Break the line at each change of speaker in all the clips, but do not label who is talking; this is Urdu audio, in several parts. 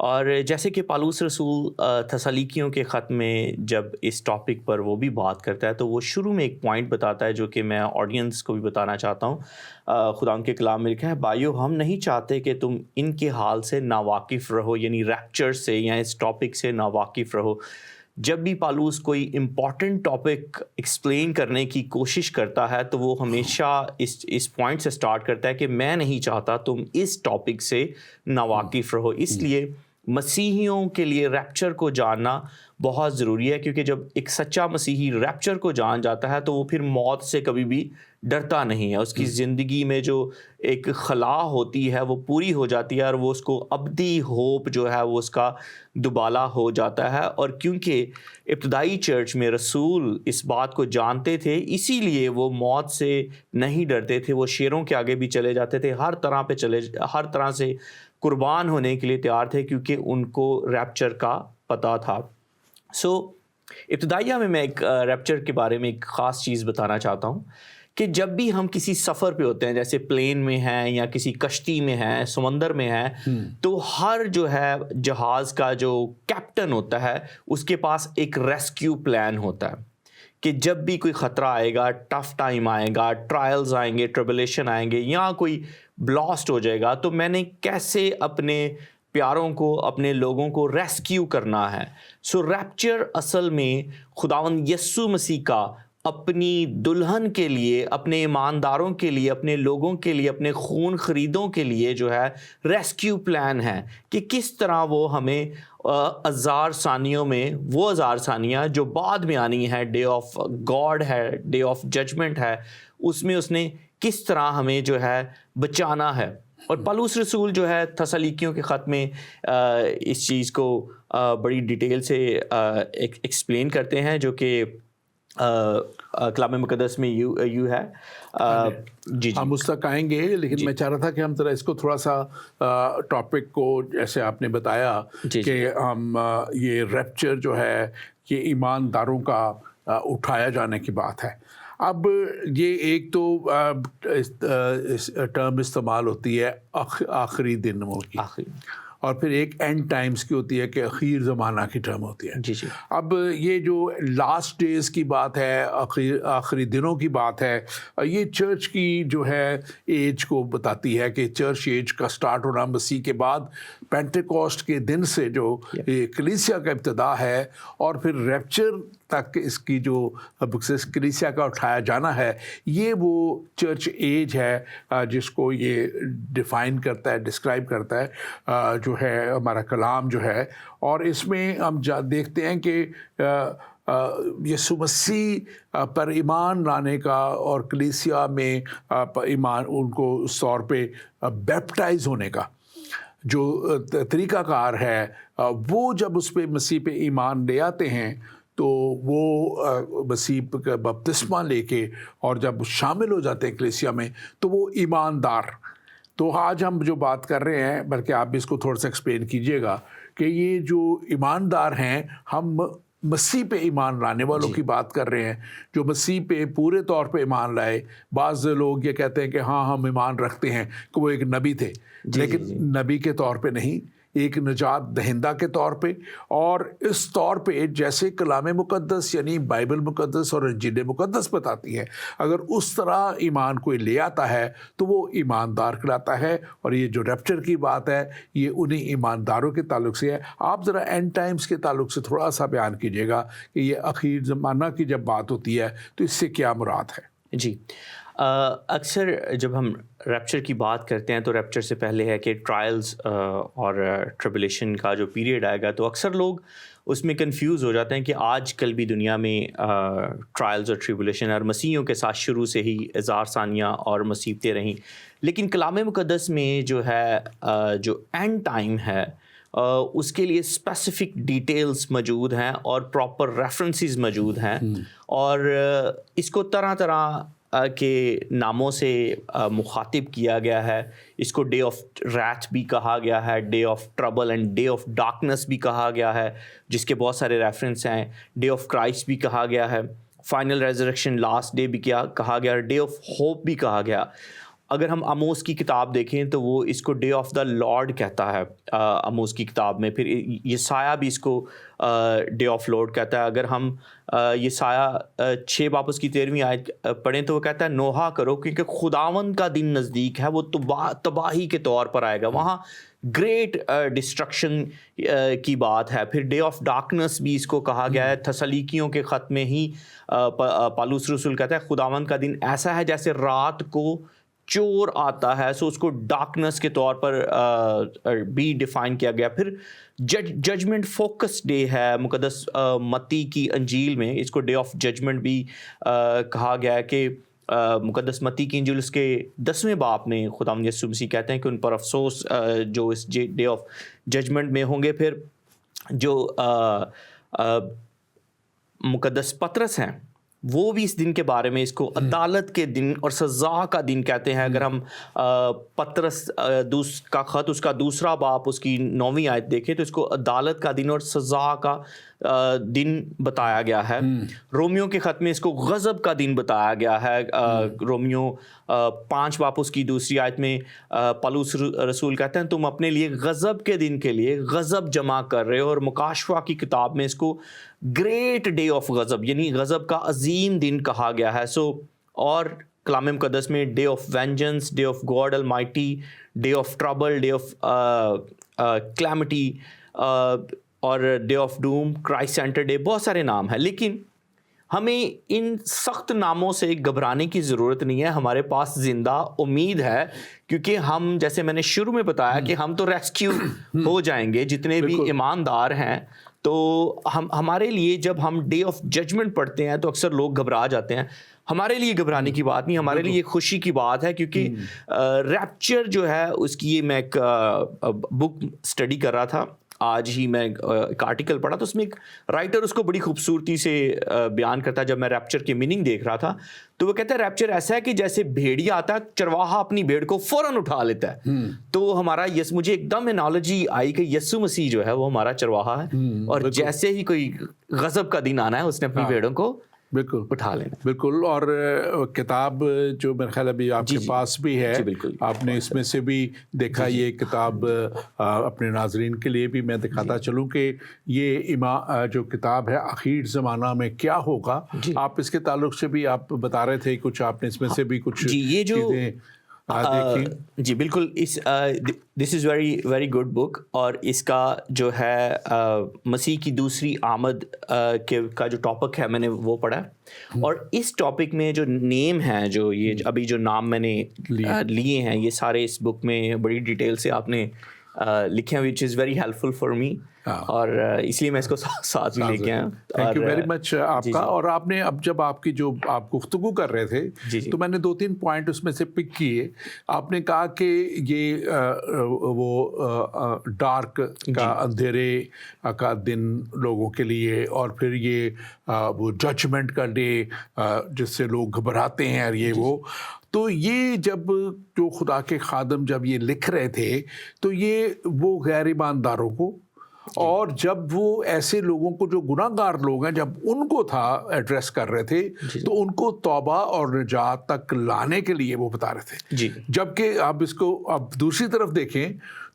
اور جیسے کہ پالوس رسول تھسالونیکیوں کے خط میں جب اس ٹاپک پر وہ بھی بات کرتا ہے تو وہ شروع میں ایک پوائنٹ بتاتا ہے جو کہ میں آڈینس کو بھی بتانا چاہتا ہوں۔ خدا ان کے کلام میں لکھا ہے، بھائیو ہم نہیں چاہتے کہ تم ان کے حال سے ناواقف رہو، یعنی ریپچر سے یا اس ٹاپک سے ناواقف رہو۔ جب بھی پالوس کوئی امپورٹنٹ ٹاپک ایکسپلین کرنے کی کوشش کرتا ہے تو وہ ہمیشہ اس پوائنٹ سے سٹارٹ کرتا ہے کہ میں نہیں چاہتا تم اس ٹاپک سے ناواقف رہو۔ اس لیے مسیحیوں کے لیے ریپچر کو جاننا بہت ضروری ہے، کیونکہ جب ایک سچا مسیحی ریپچر کو جان جاتا ہے تو وہ پھر موت سے کبھی بھی ڈرتا نہیں ہے۔ اس کی زندگی میں جو ایک خلا ہوتی ہے وہ پوری ہو جاتی ہے، اور وہ اس کو ابدی ہوپ جو ہے وہ اس کا دوبالا ہو جاتا ہے۔ اور کیونکہ ابتدائی چرچ میں رسول اس بات کو جانتے تھے، اسی لیے وہ موت سے نہیں ڈرتے تھے، وہ شیروں کے آگے بھی چلے جاتے تھے، ہر طرح سے قربان ہونے کے لیے تیار تھے، کیونکہ ان کو ریپچر کا پتہ تھا۔ ابتدائیہ میں ایک ریپچر کے بارے میں ایک خاص چیز بتانا چاہتا ہوں کہ جب بھی ہم کسی سفر پہ ہوتے ہیں، جیسے پلین میں ہیں یا کسی کشتی میں ہیں، سمندر میں ہیں، تو ہر جو ہے جہاز کا جو کیپٹن ہوتا ہے اس کے پاس ایک ریسکیو پلان ہوتا ہے کہ جب بھی کوئی خطرہ آئے گا، ٹف ٹائم آئے گا، ٹرائلز آئیں گے، ٹربلیشن آئیں گے، یا کوئی بلاسٹ ہو جائے گا، تو میں نے کیسے اپنے پیاروں کو، اپنے لوگوں کو ریسکیو کرنا ہے۔ ریپچر اصل میں خداوند یسوع مسیح کا اپنی دلہن کے لیے، اپنے ایمانداروں کے لیے، اپنے لوگوں کے لیے، اپنے خون خریدوں کے لیے جو ہے ریسکیو پلان ہے کہ کس طرح وہ ہمیں ہزار ثانیوں میں، وہ ہزار ثانیہ جو بعد میں آنی ہے، ڈے آف گاڈ ہے، ڈے آف ججمنٹ ہے، اس میں اس نے کس طرح ہمیں جو ہے بچانا ہے۔ اور پالوس رسول جو ہے تھسالونیکیوں کے خط میں اس چیز کو بڑی ڈیٹیل سے ایکسپلین کرتے ہیں، جو کہ کلام مقدس میں یوں ہے۔ جی
ہم اس تک آئیں گے، لیکن میں چاہ رہا تھا کہ ہم ذرا اس کو تھوڑا سا ٹاپک کو، جیسے آپ نے بتایا کہ ہم یہ ریپچر جو ہے یہ ایمانداروں کا اٹھایا جانے کی بات ہے۔ اب یہ ایک تو ٹرم استعمال ہوتی ہے آخری دنوں کی، اور پھر ایک اینڈ ٹائمز کی ہوتی ہے کہ اخیر زمانہ کی ٹرم ہوتی ہے۔
جی
اب یہ جو لاسٹ ڈیز کی بات ہے، آخری دنوں کی بات ہے، یہ چرچ کی جو ہے ایج کو بتاتی ہے کہ چرچ ایج کا سٹارٹ ہونا مسیح کے بعد پینٹیکوسٹ کے دن سے جو کلیسیا کا ابتدا ہے، اور پھر ریپچر تک اس کی جو کلیسیا کا اٹھایا جانا ہے، یہ وہ چرچ ایج ہے جس کو یہ ڈیفائن کرتا ہے، ڈسکرائب کرتا ہے جو ہے ہمارا کلام جو ہے۔ اور اس میں ہم دیکھتے ہیں کہ یسوع مسیح پر ایمان لانے کا اور کلیسیا میں ایمان ان کو اس طور پہ بیپٹائز ہونے کا جو طریقہ کار ہے، وہ جب اس پہ مسیح پہ ایمان لے آتے ہیں تو وہ مسیح کا بپتسمہ لے کے اور جب شامل ہو جاتے ہیں کلیسیا میں تو وہ ایماندار۔ تو آج ہم جو بات کر رہے ہیں، بلکہ آپ بھی اس کو تھوڑا سا ایکسپلین کیجیے گا کہ یہ جو ایماندار ہیں، ہم مسیح پہ ایمان لانے والوں کی بات کر رہے ہیں جو مسیح پہ پورے طور پہ ایمان لائے۔ بعض لوگ یہ کہتے ہیں کہ ہاں ہم ایمان رکھتے ہیں کہ وہ ایک نبی تھے، لیکن نبی کے طور پہ نہیں، ایک نجات دہندہ کے طور پہ، اور اس طور پہ جیسے کلام مقدس یعنی بائبل مقدس اور انجیل مقدس بتاتی ہے، اگر اس طرح ایمان کوئی لے آتا ہے تو وہ ایماندار کہلاتا ہے۔ اور یہ جو ریپچر کی بات ہے یہ انہیں ایمانداروں کے تعلق سے ہے۔ آپ ذرا اینڈ ٹائمز کے تعلق سے تھوڑا سا بیان کیجیے گا کہ یہ اخیر زمانہ کی جب بات ہوتی ہے تو اس سے کیا مراد ہے؟
جی، اکثر جب ہم ریپچر کی بات کرتے ہیں تو ریپچر سے پہلے ہے کہ ٹرائلز اور ٹربلیشن کا جو پیریڈ آئے گا، تو اکثر لوگ اس میں کنفیوز ہو جاتے ہیں کہ آج کل بھی دنیا میں ٹرائلز اور ٹربلیشن اور مسیحیوں کے ساتھ شروع سے ہی ہزار ثانیہ اور مصیبتیں رہیں، لیکن کلام مقدس میں جو ہے جو اینڈ ٹائم ہے اس کے لیے اسپیسیفک ڈیٹیلز موجود ہیں اور پراپر ریفرنسز موجود ہیں، اور اس کو طرح طرح کے ناموں سے مخاطب کیا گیا ہے۔ اس کو ڈے آف ریتھ بھی کہا گیا ہے، day of trouble and day of darkness بھی کہا گیا ہے، جس کے بہت سارے ریفرنس ہیں۔ ڈے آف کرائسٹ بھی کہا گیا ہے، فائنل ریزریکشن، لاسٹ ڈے بھی کیا کہا گیا، ڈے آف ہوپ بھی کہا گیا۔ اگر ہم آموس کی کتاب دیکھیں تو وہ اس کو ڈے آف دا لارڈ کہتا ہے آموس کی کتاب میں. پھر یسایہ بھی اس کو ڈے آف لارڈ کہتا ہے. اگر ہم یسایہ 6 باب اس کی 13ویں آیت پڑھیں تو وہ کہتا ہے نوحہ کرو کیونکہ خداوند کا دن نزدیک ہے, وہ تباہی کے طور پر آئے گا. وہاں گریٹ ڈسٹرکشن کی بات ہے. پھر ڈے آف ڈارکنس بھی اس کو کہا گیا ہے. تسلیکیوں کے خط میں ہی پالوس رسول کہتا ہے خداوند کا دن ایسا ہے جیسے رات کو چور آتا ہے, سو اس کو ڈارکنس کے طور پر بھی ڈیفائن کیا گیا. پھر ججمنٹ فوکس ڈے ہے مقدس متی کی انجیل میں, اس کو ڈے آف ججمنٹ بھی کہا گیا ہے کہ مقدس متی کی انجیل اس کے 10ویں باب میں خداوند یسوع مسیح کہتے ہیں کہ ان پر افسوس جو اس ڈے آف ججمنٹ میں ہوں گے. پھر جو مقدس پطرس ہیں وہ بھی اس دن کے بارے میں اس کو عدالت کے دن اور سزا کا دن کہتے ہیں. اگر ہم پطرس کا خط اس کا 2 باب اس کی 9ویں آیت دیکھیں تو اس کو عدالت کا دن اور سزا کا دن بتایا گیا ہے. رومیو کے خط میں اس کو غضب کا دن بتایا گیا ہے. رومیو 5 باب اس کی 2 آیت میں پالوس رسول کہتے ہیں تم اپنے لیے غضب کے دن کے لیے غضب جمع کر رہے ہو. اور مکاشفہ کی کتاب میں اس کو گریٹ ڈے آف غضب یعنی غضب کا عظیم دن کہا گیا ہے. سو اور کلام مقدس میں day of vengeance, day of God Almighty, day of trouble, day of calamity اور day of doom, Christ centre day, بہت سارے نام ہیں. لیکن ہمیں ان سخت ناموں سے گھبرانے کی ضرورت نہیں ہے. ہمارے پاس زندہ امید ہے کیونکہ ہم جیسے میں نے شروع میں بتایا کہ ہم تو ریسکیو ہو جائیں گے جتنے بھی ایماندار ہیں. تو ہمارے لیے جب ہم ڈے آف ججمنٹ پڑھتے ہیں تو اکثر لوگ گھبرا جاتے ہیں. ہمارے لیے گھبرانے کی بات نہیں, ہمارے لیے خوشی کی بات ہے کیونکہ ریپچر جو ہے اس کی میں ایک بک اسٹڈی کر رہا تھا. آج ہی میں ایک آرٹیکل پڑھا تو اس میں ایک رائٹر اس کو بڑی خوبصورتی سے بیان کرتا ہے. جب میں ریپچر کی میننگ دیکھ رہا تھا تو وہ کہتا ہے ریپچر ایسا ہے کہ جیسے بھیڑیا آتا ہے, چرواہا اپنی بھیڑ کو فوراً اٹھا لیتا ہے. تو ہمارا مجھے ایک دم انالوجی آئی کہ یسوع مسیح جو ہے وہ ہمارا چرواہا ہے, اور جیسے ہی کوئی غضب کا دن آنا ہے اس نے اپنی بھیڑوں کو
بالکل
اٹھا لینا.
بالکل. اور کتاب جو میرے خیال ابھی آپ کے پاس بھی ہے, آپ نے اس میں سے بھی دیکھا. یہ کتاب اپنے ناظرین کے لیے بھی میں دکھاتا چلوں کہ یہ جو کتاب ہے اخیر زمانہ میں کیا ہوگا. آپ اس کے تعلق سے بھی آپ بتا رہے تھے کچھ, آپ نے اس میں سے بھی کچھ
یہ جو جی بالکل, this is very very good book. اور اس کا جو ہے مسیح کی دوسری آمد کا جو ٹاپک ہے میں نے وہ پڑھا. اور اس ٹاپک میں جو نیم ہیں, جو یہ ابھی جو نام میں نے لیے ہیں, یہ سارے اس بک میں بڑی ڈیٹیل سے آپ نے لکھے ہیں, which is very helpful for me. اور اس لیے میں اس کو ساتھ بھی لے کے آیا.
تھینک یو ویری مچ آپ کا. اور آپ نے اب جب آپ کی جو آپ گفتگو کر رہے تھے تو میں نے 2-3 پوائنٹ اس میں سے پک کیے. آپ نے کہا کہ یہ وہ ڈارک کا اندھیرے کا دن لوگوں کے لیے, اور پھر یہ وہ ججمنٹ کا ڈے جس سے لوگ گھبراتے ہیں اور یہ وہ. تو یہ جب جو خدا کے خادم جب یہ لکھ رہے تھے تو یہ وہ غیر ایمانداروں کو اور جب وہ ایسے لوگوں کو جو گناہ گار لوگ ہیں جب ان کو تھا ایڈریس کر رہے تھے تو ان کو توبہ اور نجات تک لانے کے لیے وہ بتا رہے تھے. جبکہ آپ اس کو اب دوسری طرف دیکھیں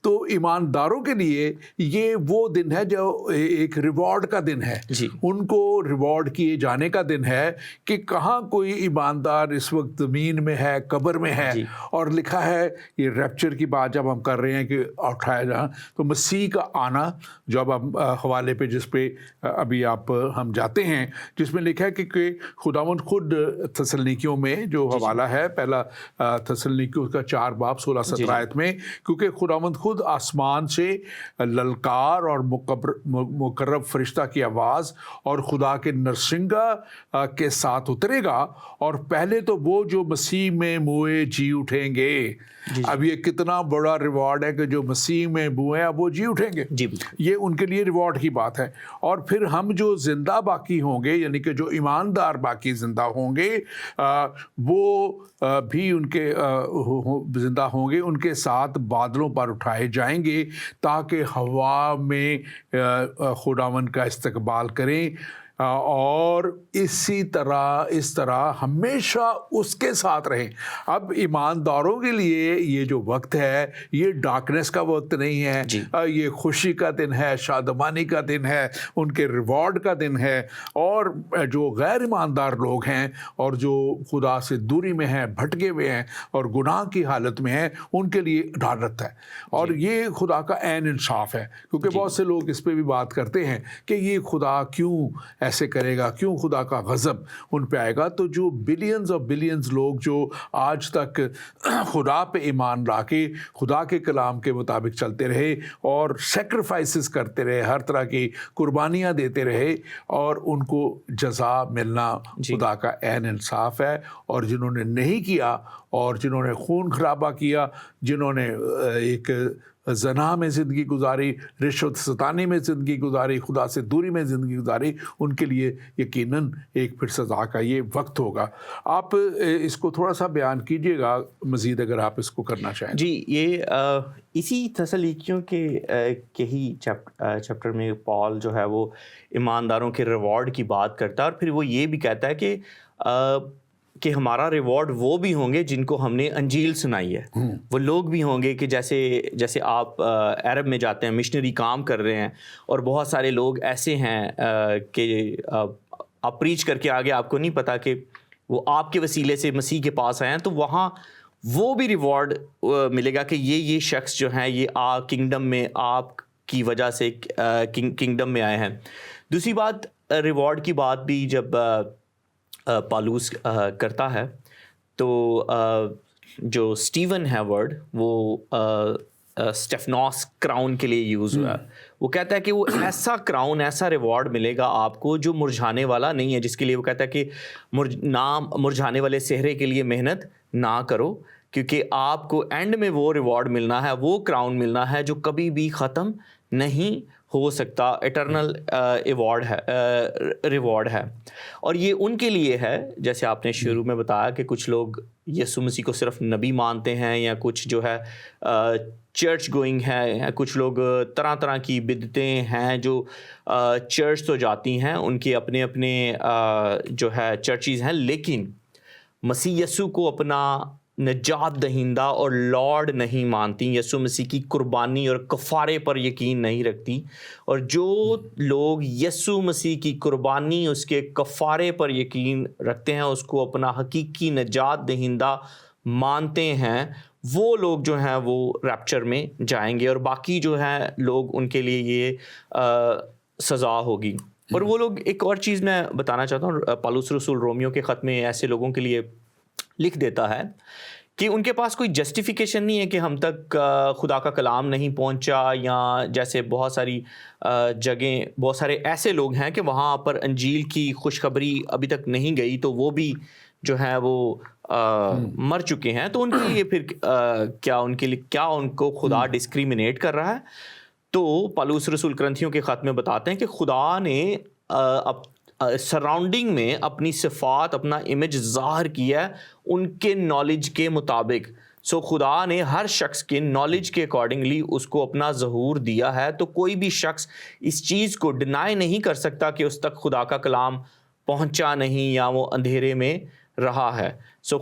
تو ایمانداروں کے لیے یہ وہ دن ہے جو ایک ریوارڈ کا دن ہے. ان کو ریوارڈ کیے جانے کا دن ہے کہ کہاں کوئی ایماندار اس وقت زمین میں ہے, قبر میں ہے. اور لکھا ہے یہ ریپچر کی بات جب ہم کر رہے ہیں کہ اٹھایا جائے تو مسیح کا آنا, جب ہم حوالے پہ جس پہ ابھی آپ ہم جاتے ہیں, جس میں لکھا ہے کہ خداوند خود تسلنیکیوں میں جو حوالہ ہے پہلا تسلنیکیوں کا 4 باب 16-17 آیت میں, کیونکہ خداوند خود آسمان سے للکار اور مقرب فرشتہ کی آواز اور خدا کے نرسنگا کے ساتھ اترے گا, اور پہلے تو وہ جو مسیح میں موئے جی اٹھیں گے. اب یہ کتنا بڑا ریوارڈ ہے کہ جو مسیح میں موئے اب وہ جی اٹھیں گے. یہ ان کے لیے ریوارڈ کی بات ہے. اور پھر ہم جو زندہ باقی ہوں گے, یعنی کہ جو ایماندار باقی زندہ ہوں گے, وہ بھی ان کے زندہ ہوں گے, ان کے ساتھ بادلوں پر اٹھائے جائیں گے تاکہ ہوا میں خداوند کا استقبال کریں. اور اس طرح ہمیشہ اس کے ساتھ رہیں. اب ایمانداروں کے لیے یہ جو وقت ہے یہ ڈارکنیس کا وقت نہیں ہے, یہ خوشی کا دن ہے, شادمانی کا دن ہے, ان کے ریوارڈ کا دن ہے. اور جو غیر ایماندار لوگ ہیں اور جو خدا سے دوری میں ہیں, بھٹکے ہوئے ہیں اور گناہ کی حالت میں ہیں, ان کے لیے لعنت ہے. اور یہ خدا کا عین انصاف ہے, کیونکہ بہت سے لوگ اس پہ بھی بات کرتے ہیں کہ یہ خدا کیوں ایسے کرے گا, کیوں خدا کا غضب ان پہ آئے گا. تو جو بلینز اور بلینز لوگ جو آج تک خدا پہ ایمان لا کے خدا کے کلام کے مطابق چلتے رہے اور سیکریفائسز کرتے رہے, ہر طرح کی قربانیاں دیتے رہے, اور ان کو جزا ملنا خدا کا عین انصاف ہے. اور جنہوں نے نہیں کیا اور جنہوں نے خون خرابہ کیا, جنہوں نے ایک زنا میں زندگی گزاری, رشوت ستانی میں زندگی گزاری, خدا سے دوری میں زندگی گزاری, ان کے لیے یقیناً ایک پھر سزا کا یہ وقت ہوگا. آپ اس کو تھوڑا سا بیان کیجئے گا مزید اگر آپ اس کو کرنا چاہیں.
جی, یہ اسی تسلیکیوں کے ہی چیپٹر میں پال جو ہے وہ ایمانداروں کے ریوارڈ کی بات کرتا ہے, اور پھر وہ یہ بھی کہتا ہے کہ ہمارا ریوارڈ وہ بھی ہوں گے جن کو ہم نے انجیل سنائی ہے. وہ لوگ بھی ہوں گے کہ جیسے آپ عرب میں جاتے ہیں, مشنری کام کر رہے ہیں, اور بہت سارے لوگ ایسے ہیں کہ آپ پریچ کر کے آگے آپ کو نہیں پتا کہ وہ آپ کے وسیلے سے مسیح کے پاس آئے ہیں, تو وہاں وہ بھی ریوارڈ ملے گا کہ یہ شخص جو ہیں یہ کنگڈم میں آپ کی وجہ سے کنگڈم میں آئے ہیں. دوسری بات, ریوارڈ کی بات بھی جب پالوس کرتا ہے تو جو اسٹیون ہے ورڈ وہ اسٹیفنوس کراؤن کے لیے یوز ہوا ہے. وہ کہتا ہے کہ وہ ایسا کراؤن, ایسا ریوارڈ ملے گا آپ کو جو مرجھانے والا نہیں ہے, جس کے لیے وہ کہتا ہے کہ مرجھانے والے صحرے کے لیے محنت نہ کرو, کیونکہ آپ کو اینڈ میں وہ ریوارڈ ملنا ہے, وہ کراؤن ملنا ہے جو کبھی بھی ختم نہیں ہو سکتا, ایٹرنل ریوارڈ ہے. اور یہ ان کے لیے ہے, جیسے آپ نے شروع میں بتایا کہ کچھ لوگ یسوع مسیح کو صرف نبی مانتے ہیں, یا کچھ جو ہے چرچ گوئنگ ہے, یا کچھ لوگ طرح طرح کی بدعتیں ہیں جو چرچ تو جاتی ہیں, ان کے اپنے اپنے جو ہے چرچز ہیں, لیکن مسیح یسوع کو اپنا نجات دہندہ اور لارڈ نہیں مانتی, یسوع مسیح کی قربانی اور کفارے پر یقین نہیں رکھتی. اور جو لوگ یسوع مسیح کی قربانی, اس کے کفارے پر یقین رکھتے ہیں, اس کو اپنا حقیقی نجات دہندہ مانتے ہیں, وہ لوگ جو ہیں وہ ریپچر میں جائیں گے, اور باقی جو ہیں لوگ ان کے لیے یہ سزا ہوگی. اور وہ لوگ, ایک اور چیز میں بتانا چاہتا ہوں, پالوس رسول رومیو کے خط میں ایسے لوگوں کے لیے لکھ دیتا ہے کہ ان کے پاس کوئی جسٹیفیکیشن نہیں ہے کہ ہم تک خدا کا کلام نہیں پہنچا, یا جیسے بہت ساری جگہیں, بہت سارے ایسے لوگ ہیں کہ وہاں پر انجیل کی خوشخبری ابھی تک نہیں گئی, تو وہ بھی جو ہے وہ مر چکے ہیں. تو ان کے لیے پھر کیا ان کو خدا ڈسکریمنیٹ کر رہا ہے؟ تو پالوس رسول کرنتھیوں کے خط میں بتاتے ہیں کہ خدا نے سراؤنڈنگ میں اپنی صفات, اپنا امیج ظاہر کیا ہے ان کے نالج کے مطابق. خدا نے ہر شخص کے نالج کے اکارڈنگلی اس کو اپنا ظہور دیا ہے. تو کوئی بھی شخص اس چیز کو ڈینائی نہیں کر سکتا کہ اس تک خدا کا کلام پہنچا نہیں, یا وہ اندھیرے میں رہا ہے.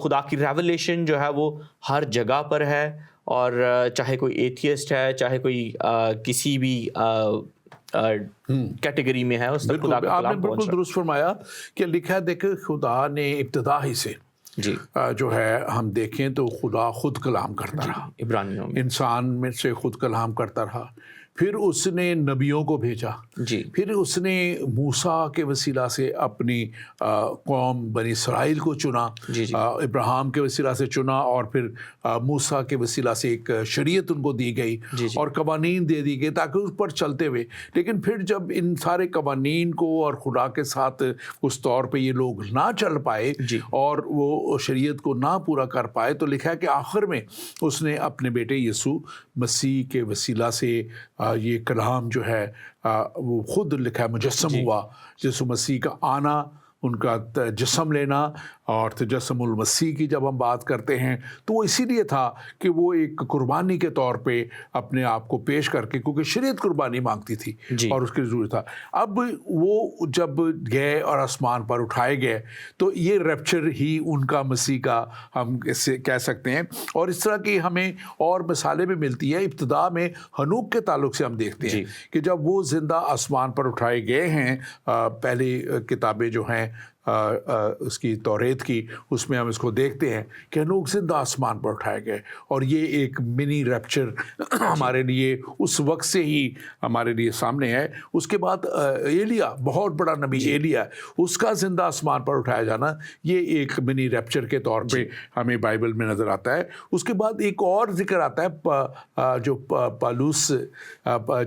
خدا کی ریولیشن جو ہے وہ ہر جگہ پر ہے, اور چاہے کوئی ایتھیسٹ ہے, چاہے کوئی کسی بھی کیٹیگری میں ہے, اس تک خدا کا کلام پہنچ رہا ہے.
بالکل درست فرمایا کہ لکھا ہے, دیکھیں خدا نے ابتدا ہی سے جو ہے ہم دیکھیں تو خدا خود کلام کرتا رہا,
عبرانیوں میں
انسان میں سے خود کلام کرتا رہا. پھر اس نے نبیوں کو بھیجا, پھر اس نے موسیٰ کے وسیلہ سے اپنی قوم بنی اسرائیل کو چنا, ابراہیم کے وسیلہ سے چنا, اور پھر موسیٰ کے وسیلہ سے ایک شریعت ان کو دی گئی اور قوانین دے دی گئی تاکہ اس پر چلتے ہوئے. لیکن پھر جب ان سارے قوانین کو اور خدا کے ساتھ اس طور پہ یہ لوگ نہ چل پائے اور وہ شریعت کو نہ پورا کر پائے, تو لکھا ہے کہ آخر میں اس نے اپنے بیٹے یسوع مسیح کے وسیلہ سے یہ کلام جو ہے وہ خود لکھا ہے مجسم ہوا. یسوع مسیح کا آنا, ان کا جسم لینا, اور تجسم المسیح کی جب ہم بات کرتے ہیں تو وہ اسی لیے تھا کہ وہ ایک قربانی کے طور پہ اپنے آپ کو پیش کر کے، کیونکہ شریعت قربانی مانگتی تھی اور اس کے ضرور تھا. اب وہ جب گئے اور آسمان پر اٹھائے گئے تو یہ ریپچر ہی ان کا مسیح کا ہم کہہ سکتے ہیں. اور اس طرح کی ہمیں اور مثالیں بھی ملتی ہیں. ابتدا میں ہنوک کے تعلق سے ہم دیکھتے ہیں کہ جب وہ زندہ آسمان پر اٹھائے گئے ہیں، پہلی کتابیں جو ہیں اس کی توریت کی، اس میں ہم اس کو دیکھتے ہیں کہ ہنوک زندہ آسمان پر اٹھائے گئے. اور یہ ایک منی ریپچر ہمارے لیے اس وقت سے ہی ہمارے لیے سامنے ہے. اس کے بعد ایلیا، بہت بڑا نبی ایلیا، اس کا زندہ آسمان پر اٹھایا جانا یہ ایک منی ریپچر کے طور پہ ہمیں بائبل میں نظر آتا ہے. اس کے بعد ایک اور ذکر آتا ہے جو پالوس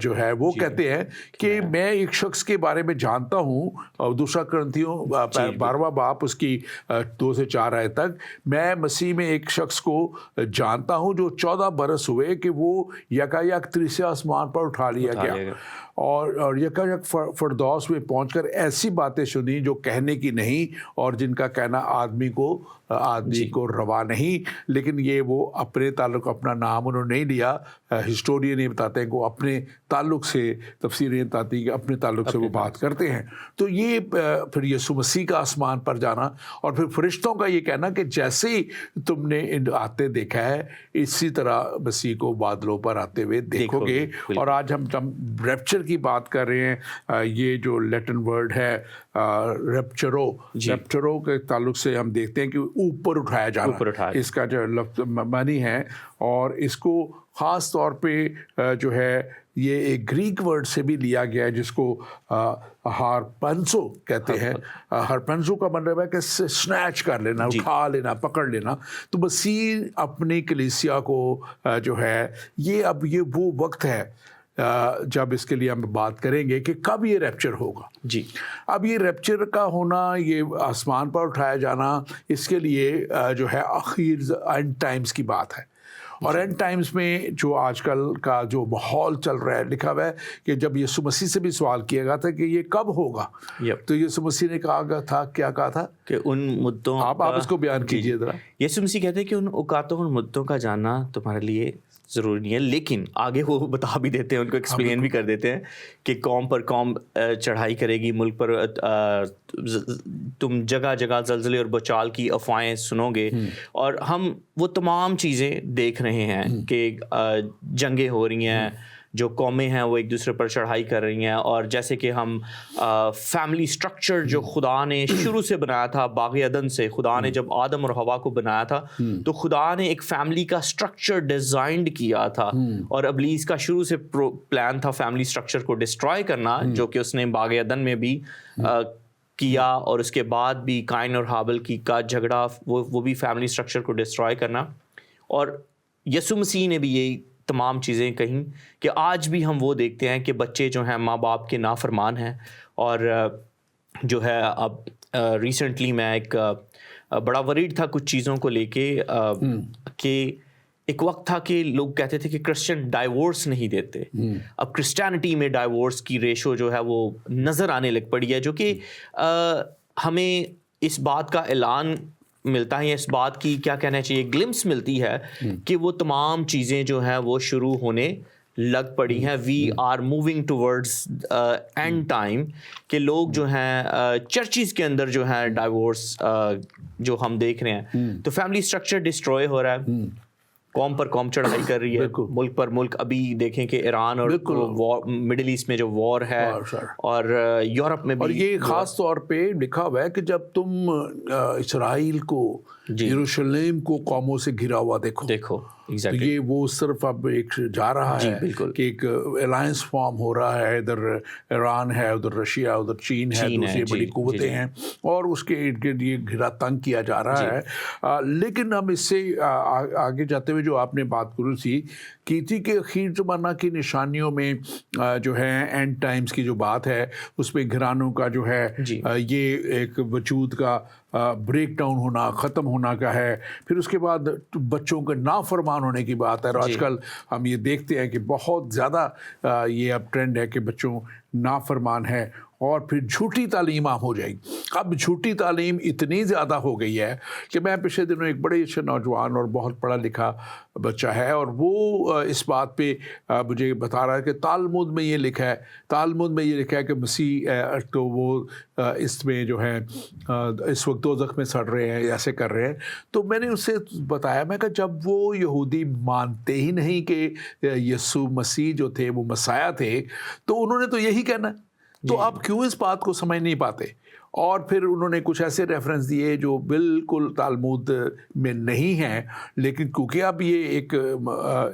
جو ہے وہ کہتے ہیں کہ میں ایک شخص کے بارے میں جانتا ہوں، اور دوسرا کرنتھیوں 12واں باب اس کی 2 سے 4 آیت تک، میں مسیح میں ایک شخص کو جانتا ہوں جو 14 برس ہوئے کہ وہ یکایک تیسرے آسمان پر اٹھا لیا گیا اور یکایک فردوس میں پہنچ کر ایسی باتیں سنی جو کہنے کی نہیں اور جن کا کہنا آدمی کو روا نہیں. لیکن یہ وہ اپنے تعلق، اپنا نام انہوں نے نہیں لیا. ہسٹورین یہ بتاتے ہیں کہ وہ اپنے تعلق سے، تفسیریں بتاتی ہیں کہ اپنے تعلق سے وہ بات کرتے ہیں. تو یہ پھر یسوع مسیح کا آسمان پر جانا اور پھر فرشتوں کا یہ کہنا کہ جیسے ہی تم نے آتے دیکھا ہے اسی طرح مسیح کو بادلوں پر آتے ہوئے دیکھو گے. اور آج ہم ریپچر کی بات کر رہے ہیں. یہ جو لیٹن ورڈ ہے ریپچرو کے تعلق سے ہم دیکھتے ہیں کہ اوپر اٹھایا جانا اس کا جو لفظ معنی ہے. اور اس کو خاص طور پہ جو ہے یہ ایک گریک ورڈ سے بھی لیا گیا ہے جس کو ہارپنسو کہتے ہیں. ہارپنسو کا مطلب ہے کہ سنیچ کر لینا، اٹھا لینا، پکڑ لینا. تو مسیح اپنی کلیسیا کو جو ہے یہ وہ وقت ہے جب اس کے لیے ہم بات کریں گے کہ کب یہ ریپچر ہوگا. اب یہ ریپچر کا ہونا، یہ آسمان پر اٹھایا جانا، اس کے لیے جو ہے آخر اینڈ ٹائمز کی بات ہے. اور اینڈ ٹائمز میں جو آج کل کا جو ماحول چل رہا ہے، لکھا ہوا ہے کہ جب یسوع مسیح سے بھی سوال کیا گیا تھا کہ یہ کب ہوگا، تو یسوع مسیح نے کہا تھا، کیا کہا تھا
کہ ان مدتوں،
آپ اس کو بیان کیجئے ذرا.
یسوع مسیح کہتے ہیں کہ ان اوقاتوں اور مدتوں کا جاننا تمہارے لیے ضروری نہیں ہے، لیکن آگے وہ بتا بھی دیتے ہیں، ان کو ایکسپلین بھی کر دیتے ہیں کہ قوم پر قوم چڑھائی کرے گی، ملک پر تم جگہ جگہ زلزلے اور بچال کی افواہیں سنو گے. اور ہم وہ تمام چیزیں دیکھ رہے ہیں کہ جنگیں ہو رہی ہیں، جو قومیں ہیں وہ ایک دوسرے پر چڑھائی کر رہی ہیں. اور جیسے کہ ہم فیملی سٹرکچر جو خدا نے شروع سے بنایا تھا، باغ عدن سے خدا نے جب آدم اور حوا کو بنایا تھا تو خدا نے ایک فیملی کا سٹرکچر ڈیزائنڈ کیا تھا. اور ابلیس کا شروع سے پلان تھا فیملی سٹرکچر کو ڈسٹرائے کرنا، جو کہ اس نے باغ عدن میں بھی کیا، اور اس کے بعد بھی قائن اور ہابل کا جھگڑا، وہ بھی فیملی سٹرکچر کو ڈسٹرائے کرنا. اور یسوع مسیح نے بھی یہی تمام چیزیں کہیں کہ آج بھی ہم وہ دیکھتے ہیں کہ بچے جو ہیں ماں باپ کے نافرمان ہیں. اور جو ہے اب ریسنٹلی میں ایک بڑا وریڈ تھا کچھ چیزوں کو لے کے کہ ایک وقت تھا کہ لوگ کہتے تھے کہ کرسچن ڈائیورس نہیں دیتے. اب کرسچینٹی میں ڈائیورس کی ریشو جو ہے وہ نظر آنے لگ پڑی ہے، جو کہ ہمیں اس بات کا اعلان ملتا ہے، اس بات کی کیا کہنا چاہیے، گلمس ملتی ہے کہ وہ تمام چیزیں جو ہیں وہ شروع ہونے لگ پڑی ہیں. We are moving towards end time, کہ لوگ جو ہیں چرچز کے اندر جو ہیں ڈائیورس جو ہم دیکھ رہے ہیں، تو فیملی سٹرکچر ڈسٹروائے ہو رہا ہے، قوم پر قوم چڑھائی کر رہی ہے، ملک پر ملک. ابھی دیکھیں کہ ایران اور مڈل ایسٹ میں جو وار ہے، اور یورپ میں بھی.
اور یہ خاص طور پہ لکھا ہوا ہے کہ جب تم اسرائیل کو، یروشلم کو قوموں سے گھرا ہوا دیکھو، تو یہ وہ صرف اب ایک جا رہا ہے کہ ایک الائنس فارم ہو رہا ہے. ادھر ایران ہے، ادھر رشیا، ادھر چین ہے، دوسری بڑی قوتیں ہیں، اور اس کے ارد گرد یہ گھرا تنگ کیا جا رہا ہے. لیکن ہم اس سے آگے جاتے ہوئے جو آپ نے بات کی تھی کہ اخیر زمانہ کی نشانیوں میں جو ہے اینڈ ٹائمز کی جو بات ہے، اس میں گھرانوں کا جو ہے یہ ایک وجود کا بریک ڈاؤن ہونا، ختم ہونا کا ہے. پھر اس کے بعد بچوں کے نافرمان ہونے کی بات ہے. اور آج کل ہم یہ دیکھتے ہیں کہ بہت زیادہ یہ اب ٹرینڈ ہے کہ بچوں نافرمان ہے. اور پھر جھوٹی تعلیم عام ہو جائے گی۔ اب جھوٹی تعلیم اتنی زیادہ ہو گئی ہے کہ میں پچھلے دنوں ایک بڑے اچھے نوجوان اور بہت پڑھا لکھا بچہ ہے، اور وہ اس بات پہ مجھے بتا رہا ہے کہ تالمود میں یہ لکھا ہے کہ مسیح تو وہ اس میں جو ہے اس وقت دوزخ میں سڑ رہے ہیں، ایسے کر رہے ہیں۔ تو میں نے اسے بتایا، میں کہا جب وہ یہودی مانتے ہی نہیں کہ یسوع مسیح جو تھے وہ مسیح تھے، تو انہوں نے تو یہی کہنا ہے، تو آپ کیوں اس بات کو سمجھ نہیں پاتے؟ اور پھر انہوں نے کچھ ایسے ریفرنس دیے جو بالکل تالمود میں نہیں ہیں، لیکن کیونکہ اب یہ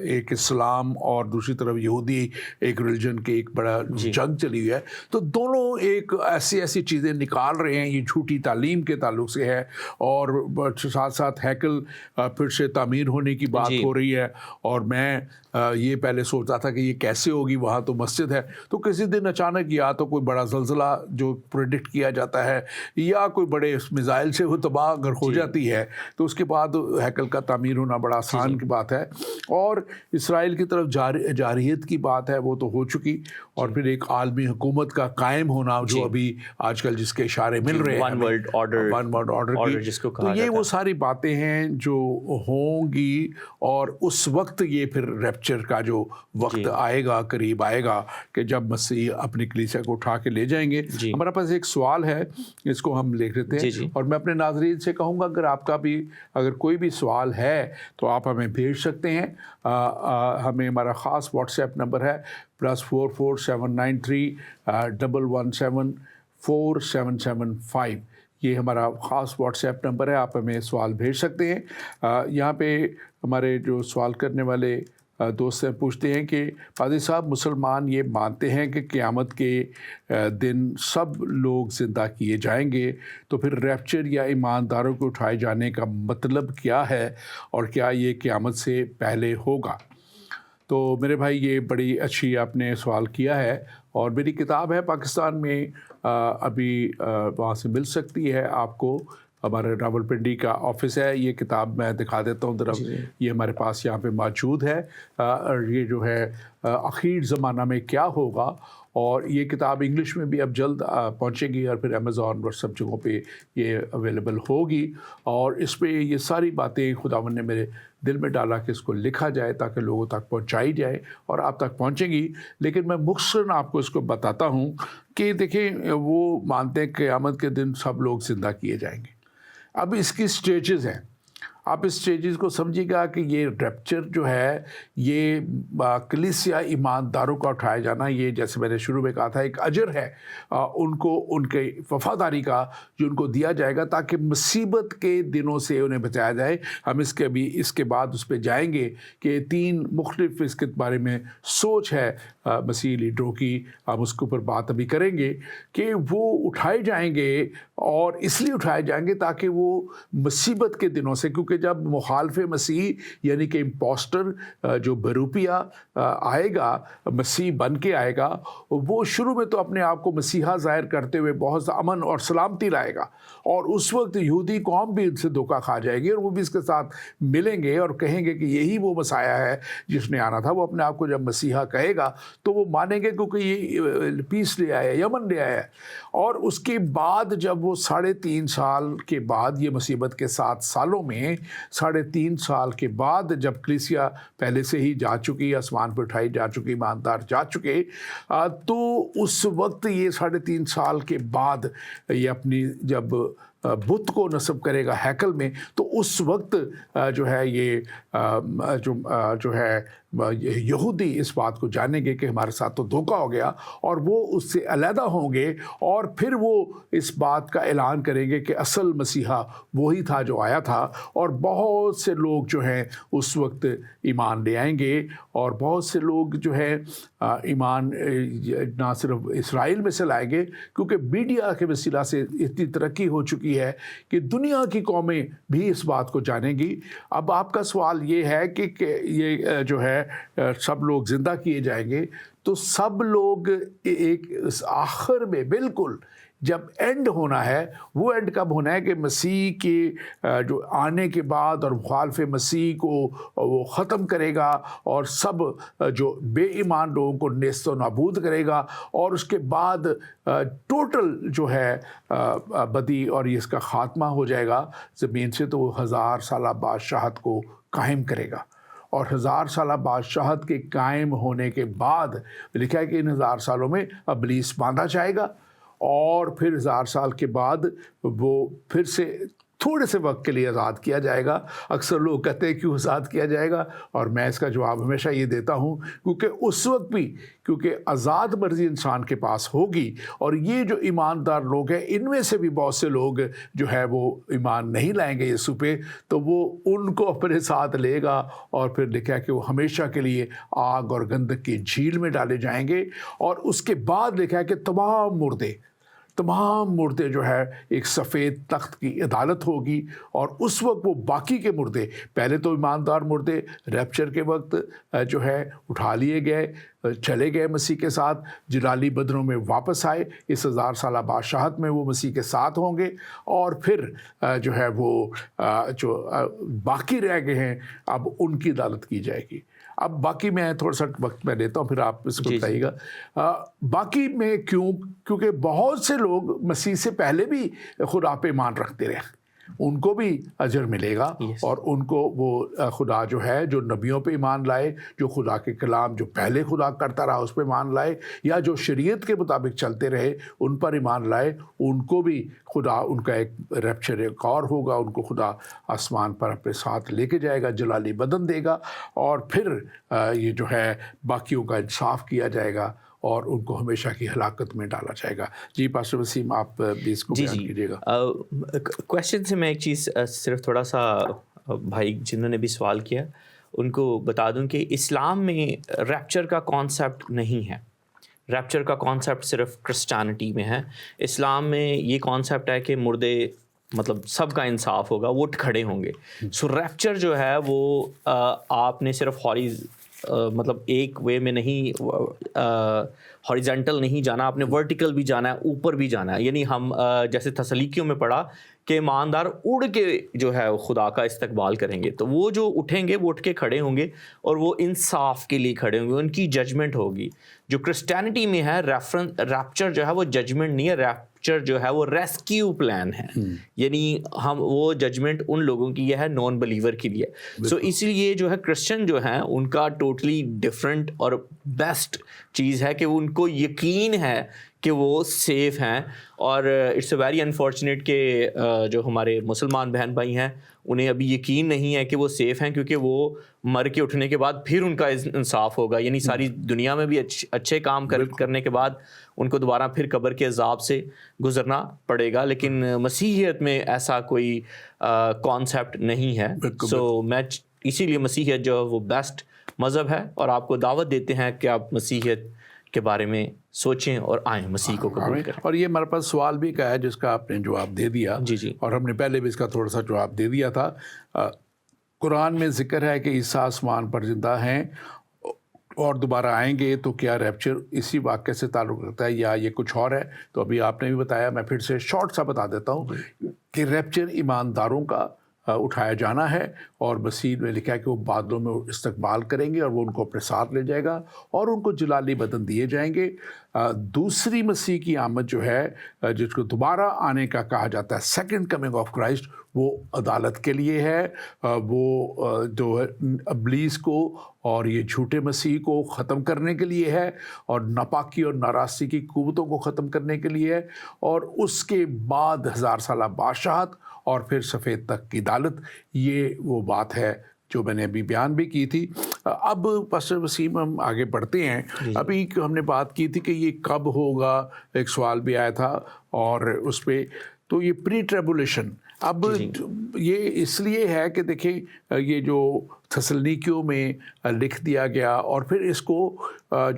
ایک اسلام اور دوسری طرف یہودی ایک ریلیجن کے ایک بڑا جنگ چلی ہوئی ہے، تو دونوں ایک ایسی چیزیں نکال رہے ہیں۔ یہ جھوٹی تعلیم کے تعلق سے ہے، اور ساتھ ساتھ ہیکل پھر سے تعمیر ہونے کی بات ہو رہی ہے، اور میں یہ پہلے سوچتا تھا کہ یہ کیسے ہوگی، وہاں تو مسجد ہے، تو کسی دن اچانک یا تو کوئی بڑا زلزلہ جو پریڈکٹ کیا جاتا ہے، یا کوئی بڑے میزائل سے وہ تباہ اگر ہو جاتی ہے، تو اس کے بعد ہیکل کا تعمیر ہونا بڑا آسان کی بات ہے۔ اور اسرائیل کی طرف جارحیت کی بات ہے، وہ تو ہو چکی، اور پھر ایک عالمی حکومت کا قائم ہونا جو ابھی آج کل جس کے اشارے مل رہے ہیں،
ون ورلڈ آرڈر
کی، تو یہ وہ ساری باتیں ہیں جو ہوں گی، اور اس وقت یہ پھر ریپچر کا جو وقت آئے گا، قریب آئے گا، کہ جب مسیح اپنی کلیسیا کو اٹھا کے لے جائیں گے۔ ہمارے پاس ایک سوال ہے، اس کو ہم لکھ لیتے ہیں، اور میں اپنے ناظرین سے کہوں گا اگر آپ کا بھی اگر کوئی بھی سوال ہے تو آپ ہمیں بھیج سکتے ہیں۔ ہمیں ہمارا خاص واٹس ایپ نمبر ہے +447931174775، یہ ہمارا خاص واٹس ایپ نمبر ہے، آپ ہمیں سوال بھیج سکتے ہیں۔ یہاں پہ ہمارے جو سوال کرنے والے دوست سے پوچھتے ہیں کہ پادری صاحب، مسلمان یہ مانتے ہیں کہ قیامت کے دن سب لوگ زندہ کیے جائیں گے، تو پھر ریپچر یا ایمانداروں کو اٹھائے جانے کا مطلب کیا ہے، اور کیا یہ قیامت سے پہلے ہوگا؟ تو میرے بھائی، یہ بڑی اچھی آپ نے سوال کیا ہے، اور میری کتاب ہے پاکستان میں ابھی وہاں سے مل سکتی ہے آپ کو، ہمارے راولپنڈی کا آفس ہے، یہ کتاب میں دکھا دیتا ہوں طرف، یہ ہمارے پاس یہاں پہ موجود ہے، اور یہ جو ہے اخیر زمانہ میں کیا ہوگا، اور یہ کتاب انگلش میں بھی اب جلد پہنچے گی، اور پھر امیزون اور سب جگہوں پہ یہ اویلیبل ہوگی، اور اس پہ یہ ساری باتیں خداوند نے میرے دل میں ڈالا کہ اس کو لکھا جائے تاکہ لوگوں تک پہنچائی جائے، اور آپ تک پہنچے گی۔ لیکن میں مختصراً آپ کو اس کو بتاتا ہوں کہ دیکھیں، وہ مانتے ہیں کہ قیامت کے دن سب لوگ زندہ کیے جائیں گے۔ اب اس کی سٹیجز ہیں، آپ اس سٹیجز کو سمجھے گا کہ یہ ریپچر جو ہے، یہ کلیسیا ایمانداروں کا اٹھایا جانا، یہ جیسے میں نے شروع میں کہا تھا ایک اجر ہے ان کو، ان کے وفاداری کا جو ان کو دیا جائے گا، تاکہ مصیبت کے دنوں سے انہیں بچایا جائے۔ ہم اس کے بعد اس پہ جائیں گے کہ 3 مختلف اس کے بارے میں سوچ ہے مسیحی لیڈروں کی، ہم اس کے اوپر بات ابھی کریں گے کہ وہ اٹھائے جائیں گے، اور اس لیے اٹھائے جائیں گے تاکہ وہ مصیبت کے دنوں سے، کیونکہ جب مخالف مسیح یعنی کہ امپوسٹر جو بروپیا آئے گا، مسیح بن کے آئے گا، وہ شروع میں تو اپنے آپ کو مسیحا ظاہر کرتے ہوئے بہت امن اور سلامتی لائے گا، اور اس وقت یہودی قوم بھی ان سے دھوکہ کھا جائے گی، اور وہ بھی اس کے ساتھ ملیں گے اور کہیں گے کہ یہی وہ مسیحا ہے جس نے آنا تھا۔ وہ اپنے آپ کو جب مسیحا کہے گا تو وہ مانیں گے، کیونکہ یہ پیس لے آیا ہے، یمن لے آیا ہے۔ اور اس کے بعد جب وہ 3.5 سال کے بعد، یہ مصیبت کے 7 سالوں میں 3.5 سال کے بعد، جب کلیسیا پہلے سے ہی جا چکی، آسمان پہ اٹھائی جا چکی، ایماندار جا چکے، تو اس وقت یہ 3.5 سال کے بعد یہ اپنی جب بت کو نصب کرے گا ہیکل میں، تو اس وقت جو ہے یہ جو ہے یہودی اس بات کو جانیں گے کہ ہمارے ساتھ تو دھوکہ ہو گیا، اور وہ اس سے علیحدہ ہوں گے، اور پھر وہ اس بات کا اعلان کریں گے کہ اصل مسیحا وہی تھا جو آیا تھا، اور بہت سے لوگ جو ہیں اس وقت ایمان لے آئیں گے، اور بہت سے لوگ جو ہے ایمان نہ صرف اسرائیل میں سے لائیں گے، کیونکہ میڈیا کے وسیلہ سے اتنی ترقی ہو چکی ہے کہ دنیا کی قومیں بھی اس بات کو جانیں گی۔ اب آپ کا سوال یہ ہے کہ یہ جو ہے سب لوگ زندہ کیے جائیں گے، تو سب لوگ ایک آخر میں بالکل جب اینڈ ہونا ہے وہ اینڈ کب ہونا ہے کہ مسیح کے جو آنے کے بعد اور مخالف مسیح کو وہ ختم کرے گا اور سب جو بے ایمان لوگوں کو نیست و نابود کرے گا، اور اس کے بعد ٹوٹل جو ہے بدی اور اس کا خاتمہ ہو جائے گا زمین سے، تو وہ 1000 سالہ بادشاہت کو قائم کرے گا۔ اور 1000 سالہ بادشاہت کے قائم ہونے کے بعد لکھا ہے کہ ان 1000 سالوں میں ابلیس باندھا جائے گا، اور پھر 1000 سال کے بعد وہ پھر سے تھوڑے سے وقت کے لیے آزاد کیا جائے گا۔ اکثر لوگ کہتے ہیں کیوں آزاد کیا جائے گا، اور میں اس کا جواب ہمیشہ یہ دیتا ہوں کیونکہ اس وقت بھی کیونکہ آزاد مرضی انسان کے پاس ہوگی، اور یہ جو ایماندار لوگ ہیں ان میں سے بھی بہت سے لوگ جو ہے وہ ایمان نہیں لائیں گے یسوع پہ، تو وہ ان کو اپنے ساتھ لے گا، اور پھر لکھا ہے کہ وہ ہمیشہ کے لیے آگ اور گندک کی جھیل میں ڈالے جائیں گے۔ اور اس کے بعد لکھا ہے کہ تمام مردے جو ہے ایک سفید تخت کی عدالت ہوگی، اور اس وقت وہ باقی کے مردے، پہلے تو ایماندار مردے ریپچر کے وقت جو ہے اٹھا لیے گئے، چلے گئے مسیح کے ساتھ، جلالی بدنوں میں واپس آئے، اس 1000 سالہ بادشاہت میں وہ مسیح کے ساتھ ہوں گے، اور پھر جو ہے وہ جو باقی رہ گئے ہیں اب ان کی عدالت کی جائے گی۔ اب باقی میں تھوڑا سا وقت میں لیتا ہوں، پھر آپ اس کو بتائیے گا۔ باقی میں کیونکہ بہت سے لوگ مسیح سے پہلے بھی خدا پہ ایمان رکھتے رہے، ان کو بھی اجر ملے گا، اور ان کو وہ خدا جو ہے جو نبیوں پہ ایمان لائے، جو خدا کے کلام جو پہلے خدا کرتا رہا اس پہ ایمان لائے، یا جو شریعت کے مطابق چلتے رہے ان پر ایمان لائے، ان کو بھی خدا ان کا ایک ریپچر ایک اور ہوگا، ان کو خدا آسمان پر اپنے ساتھ لے کے جائے گا، جلالی بدن دے گا، اور پھر یہ جو ہے باقیوں کا انصاف کیا جائے گا اور ان کو ہمیشہ کی ہلاکت میں ڈالا جائے گا۔ جی پاسٹر وسیم، آپ بھی اس کو بیان کیجیے گا۔
کویشچن سے میں ایک چیز صرف تھوڑا سا بھائی جنہوں نے بھی سوال کیا ان کو بتا دوں کہ اسلام میں ریپچر کا کانسیپٹ نہیں ہے، ریپچر کا کانسیپٹ صرف کرسچینٹی میں ہے۔ اسلام میں یہ کانسیپٹ ہے کہ مردے مطلب سب کا انصاف ہوگا، وہ اٹھ کھڑے ہوں گے۔ سو ریپچر جو ہے وہ آپ نے صرف مطلب ایک وے میں نہیں، ہاریزنٹل نہیں جانا، آپ نے ورٹیکل بھی جانا ہے، اوپر بھی جانا ہے۔ یعنی ہم جیسے تسلیکیوں میں پڑھا کہ ایماندار اڑ کے جو ہے خدا کا استقبال کریں گے، تو وہ جو اٹھیں گے وہ اٹھ کے کھڑے ہوں گے اور وہ انصاف کے لیے کھڑے ہوں گے، ان کی ججمنٹ ہوگی۔ جو کرسچینٹی میں ہے ریپچر جو ہے وہ ججمنٹ نہیں ہے، ریپچر جو ہے وہ ریسکیو پلان ہے، یعنی وہ ججمنٹ ان لوگوں کی یہ ہے نان بلیور کے لیے۔ سو اس لیے جو ہے کرسچن جو ہیں ان کا ٹوٹلی ڈفرینٹ اور بیسٹ چیز ہے کہ ان کو یقین ہے کہ وہ سیف ہیں، اور اٹس اے ویری انفارچونیٹ کہ جو ہمارے مسلمان بہن بھائی ہیں انہیں ابھی یقین نہیں ہے کہ وہ سیف ہیں، کیونکہ وہ مر کے اٹھنے کے بعد پھر ان کا انصاف ہوگا، یعنی ساری دنیا میں بھی اچھے کام کرنے کے بعد ان کو دوبارہ پھر قبر کے عذاب سے گزرنا پڑے گا۔ لیکن مسیحیت میں ایسا کوئی کانسیپٹ نہیں ہے۔ سو میں اسی لیے مسیحیت جو ہے وہ بیسٹ مذہب ہے، اور آپ کو دعوت دیتے ہیں کہ آپ مسیحیت کے بارے میں سوچیں اور آئیں، مسیح کو قبول کریں۔
اور یہ ہمارے پاس سوال بھی کا ہے جس کا آپ نے جواب دے دیا،
جی
اور ہم نے پہلے بھی اس کا تھوڑا سا جواب دے دیا تھا۔ قرآن میں ذکر ہے کہ عیسیٰ آسمان پر زندہ ہیں اور دوبارہ آئیں گے، تو کیا ریپچر اسی واقعے سے تعلق رکھتا ہے یا یہ کچھ اور ہے؟ تو ابھی آپ نے بھی بتایا، میں پھر سے شارٹ سا بتا دیتا ہوں کہ ریپچر ایمانداروں کا اٹھایا جانا ہے، اور مسیح میں لکھا ہے کہ وہ بادلوں میں استقبال کریں گے اور وہ ان کو اپنے ساتھ لے جائے گا اور ان کو جلالی بدن دیے جائیں گے۔ دوسری مسیح کی آمد جو ہے جس کو دوبارہ آنے کا کہا جاتا ہے، سیکنڈ کمنگ آف کرائسٹ، وہ عدالت کے لیے ہے، وہ جو ابلیس کو اور یہ جھوٹے مسیح کو ختم کرنے کے لیے ہے، اور ناپاکی اور ناراستی کی قوتوں کو ختم کرنے کے لیے ہے، اور اس کے بعد 1000 سالہ بادشاہت اور پھر سفید تخت کی عدالت۔ یہ وہ بات ہے جو میں نے ابھی بیان بھی کی تھی۔ اب پاسٹر وسیم ہم آگے بڑھتے ہیں۔ ابھی ہم نے بات کی تھی کہ یہ کب ہوگا، ایک سوال بھی آیا تھا، اور اس پہ تو یہ پری ٹریبولیشن، اب یہ اس لیے ہے کہ دیکھیں یہ جو تھسلنیکیوں میں لکھ دیا گیا، اور پھر اس کو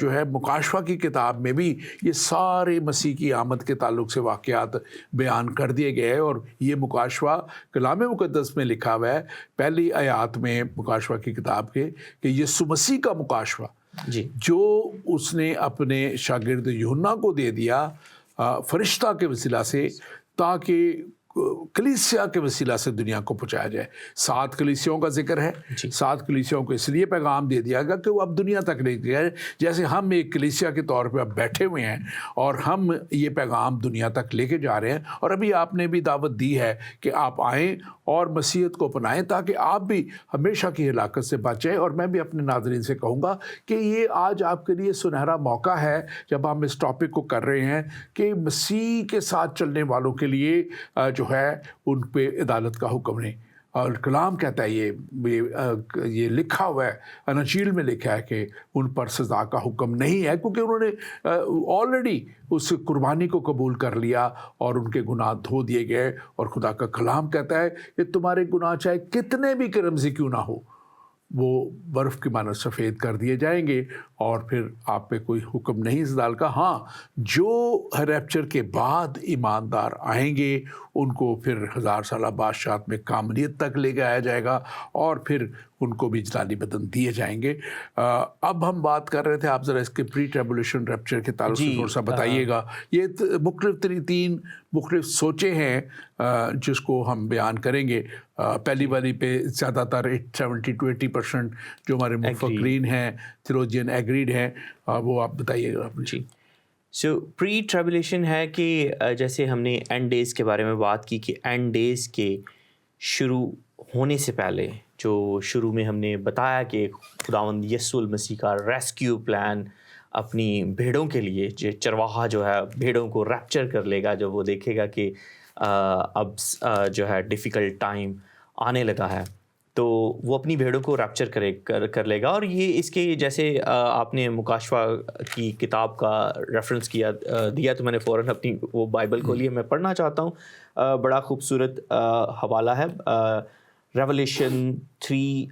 جو ہے مکاشفہ کی کتاب میں بھی یہ سارے مسیح کی آمد کے تعلق سے واقعات بیان کر دیے گئے، اور یہ مکاشفہ کلام مقدس میں لکھا ہوا ہے پہلی آیات میں مکاشفہ کی کتاب کے، کہ یسوع مسیح کا مکاشفہ جو اس نے اپنے شاگرد یوحنا کو دے دیا، فرشتہ کے وسیلہ سے تاکہ کلیسیا کے وسیلہ سے دنیا کو پہنچایا جائے. 7 کلیسیوں کا ذکر ہے. 7 کلیسیوں کو اس لیے پیغام دے دیا گیا کہ وہ اب دنیا تک لے گئے. جیسے ہم ایک کلیسیا کے طور پہ اب بیٹھے ہوئے ہیں اور ہم یہ پیغام دنیا تک لے کے جا رہے ہیں. اور ابھی آپ نے بھی دعوت دی ہے کہ آپ آئیں اور مسیحیت کو اپنائیں تاکہ آپ بھی ہمیشہ کی ہلاکت سے بچیں. اور میں بھی اپنے ناظرین سے کہوں گا کہ یہ آج آپ کے لیے سنہرا موقع ہے جب ہم اس ٹاپک کو کر رہے ہیں کہ مسیح کے ساتھ چلنے والوں کے لیے جو ہے ان پہ عدالت کا حکم نہیں. اور کلام کہتا ہے یہ لکھا ہوا ہے, انجیل میں لکھا ہے کہ ان پر سزا کا حکم نہیں ہے کیونکہ انہوں نے آلریڈی اس قربانی کو قبول کر لیا اور ان کے گناہ دھو دیے گئے. اور خدا کا کلام کہتا ہے کہ تمہارے گناہ چاہے کتنے بھی کرمزی کیوں نہ ہو وہ برف کی مانند سفید کر دیے جائیں گے اور پھر آپ پہ کوئی حکم نہیں اس ڈال کا. ہاں, جو ریپچر کے بعد ایماندار آئیں گے ان کو پھر 1000 سالہ بادشاہت میں کاملیت تک لے کے آیا جائے گا اور پھر ان کو بھی جلالی بدن دیے جائیں گے. اب ہم بات کر رہے تھے, آپ ذرا اس کے پری ٹریبولیشن ریپچر کے تعلق سے تھوڑا سا بتائیے گا. یہ مختلف 3 مختلف سوچیں ہیں جس کو ہم بیان کریں گے. پہلی والی پہ زیادہ تر 70 to 80% جو ہمارے مفکرین ہیں تھیولوجین ایگریڈ ہیں, وہ آپ بتائیے گا.
جی, سو پری ٹریبولیشن ہے کہ جیسے ہم نے اینڈ ڈیز کے بارے میں بات کی کہ اینڈ ڈیز کے شروع ہونے سے پہلے جو شروع میں ہم نے بتایا کہ خداوند یسوع المسیح کا ریسکیو پلان اپنی بھیڑوں کے لیے, جو چرواہا جو ہے بھیڑوں کو ریپچر کر لے گا جب وہ دیکھے گا کہ اب جو ہے ڈیفیکلٹ ٹائم آنے لگا ہے, تو وہ اپنی بھیڑوں کو ریپچر کر لے گا. اور یہ اس کے جیسے آپ نے مکاشفہ کی کتاب کا ریفرنس دیا تو میں نے فوراً اپنی وہ بائبل کو لیے میں پڑھنا چاہتا ہوں. بڑا خوبصورت حوالہ ہے, ریولیشن 3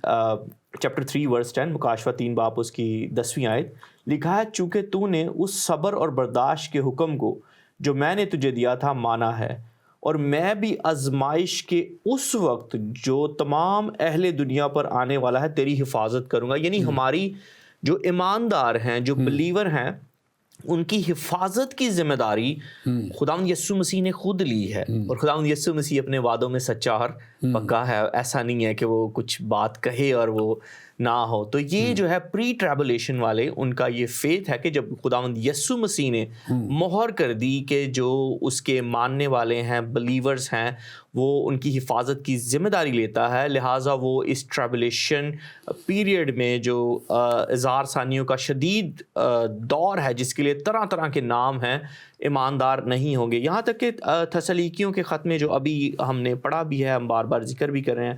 چیپٹر 3 ورس 10, مکاشفہ 3 باب اس کی 10ویں آیت. لکھا ہے, چونکہ تو نے اس صبر اور برداشت کے حکم کو جو میں نے تجھے دیا تھا مانا ہے, اور میں بھی آزمائش کے اس وقت جو تمام اہل دنیا پر آنے والا ہے تیری حفاظت کروں گا. یعنی ہماری جو ایماندار ہیں, جو بلیور ہیں, ان کی حفاظت کی ذمہ داری خداوند یسوع مسیح نے خود لی ہے. اور خداوند یسوع مسیح اپنے وعدوں میں سچا اور پکا ہے. ایسا نہیں ہے کہ وہ کچھ بات کہے اور وہ نہ ہو. تو یہ جو ہے پری ٹریبولیشن والے, ان کا یہ فیتھ ہے کہ جب خداوند یسوع مسیح نے مہر کر دی کہ جو اس کے ماننے والے ہیں, بلیورز ہیں, وہ ان کی حفاظت کی ذمہ داری لیتا ہے, لہٰذا وہ اس ٹریبولیشن پیریڈ میں جو 1000 ثانیوں کا شدید دور ہے جس کے لیے طرح طرح کے نام ہیں, ایماندار نہیں ہوں گے. یہاں تک کہ تھسلونیکیوں کے خط میں جو ابھی ہم نے پڑھا بھی ہے, ہم بار بار ذکر بھی کر رہے ہیں,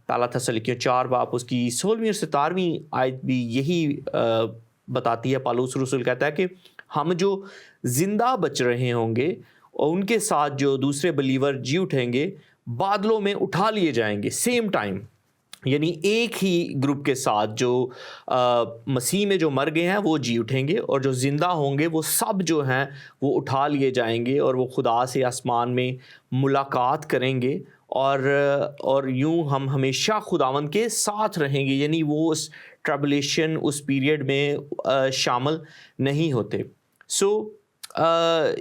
پہلا تھسلونیکیوں 4 باب اس کی 16ویں اور 17ویں آیت بھی یہی بتاتی ہے. پالوس رسول کہتا ہے کہ ہم جو زندہ بچ رہے ہوں گے اور ان کے ساتھ جو دوسرے بلیور جی اٹھیں گے, بادلوں میں اٹھا لیے جائیں گے سیم ٹائم. یعنی ایک ہی گروپ کے ساتھ جو مسیح میں جو مر گئے ہیں وہ جی اٹھیں گے, اور جو زندہ ہوں گے وہ سب جو ہیں وہ اٹھا لیے جائیں گے, اور وہ خدا سے آسمان میں ملاقات کریں گے, اور یوں ہم ہمیشہ خداوند کے ساتھ رہیں گے. یعنی وہ اس ٹریبولیشن اس پیریڈ میں شامل نہیں ہوتے. سو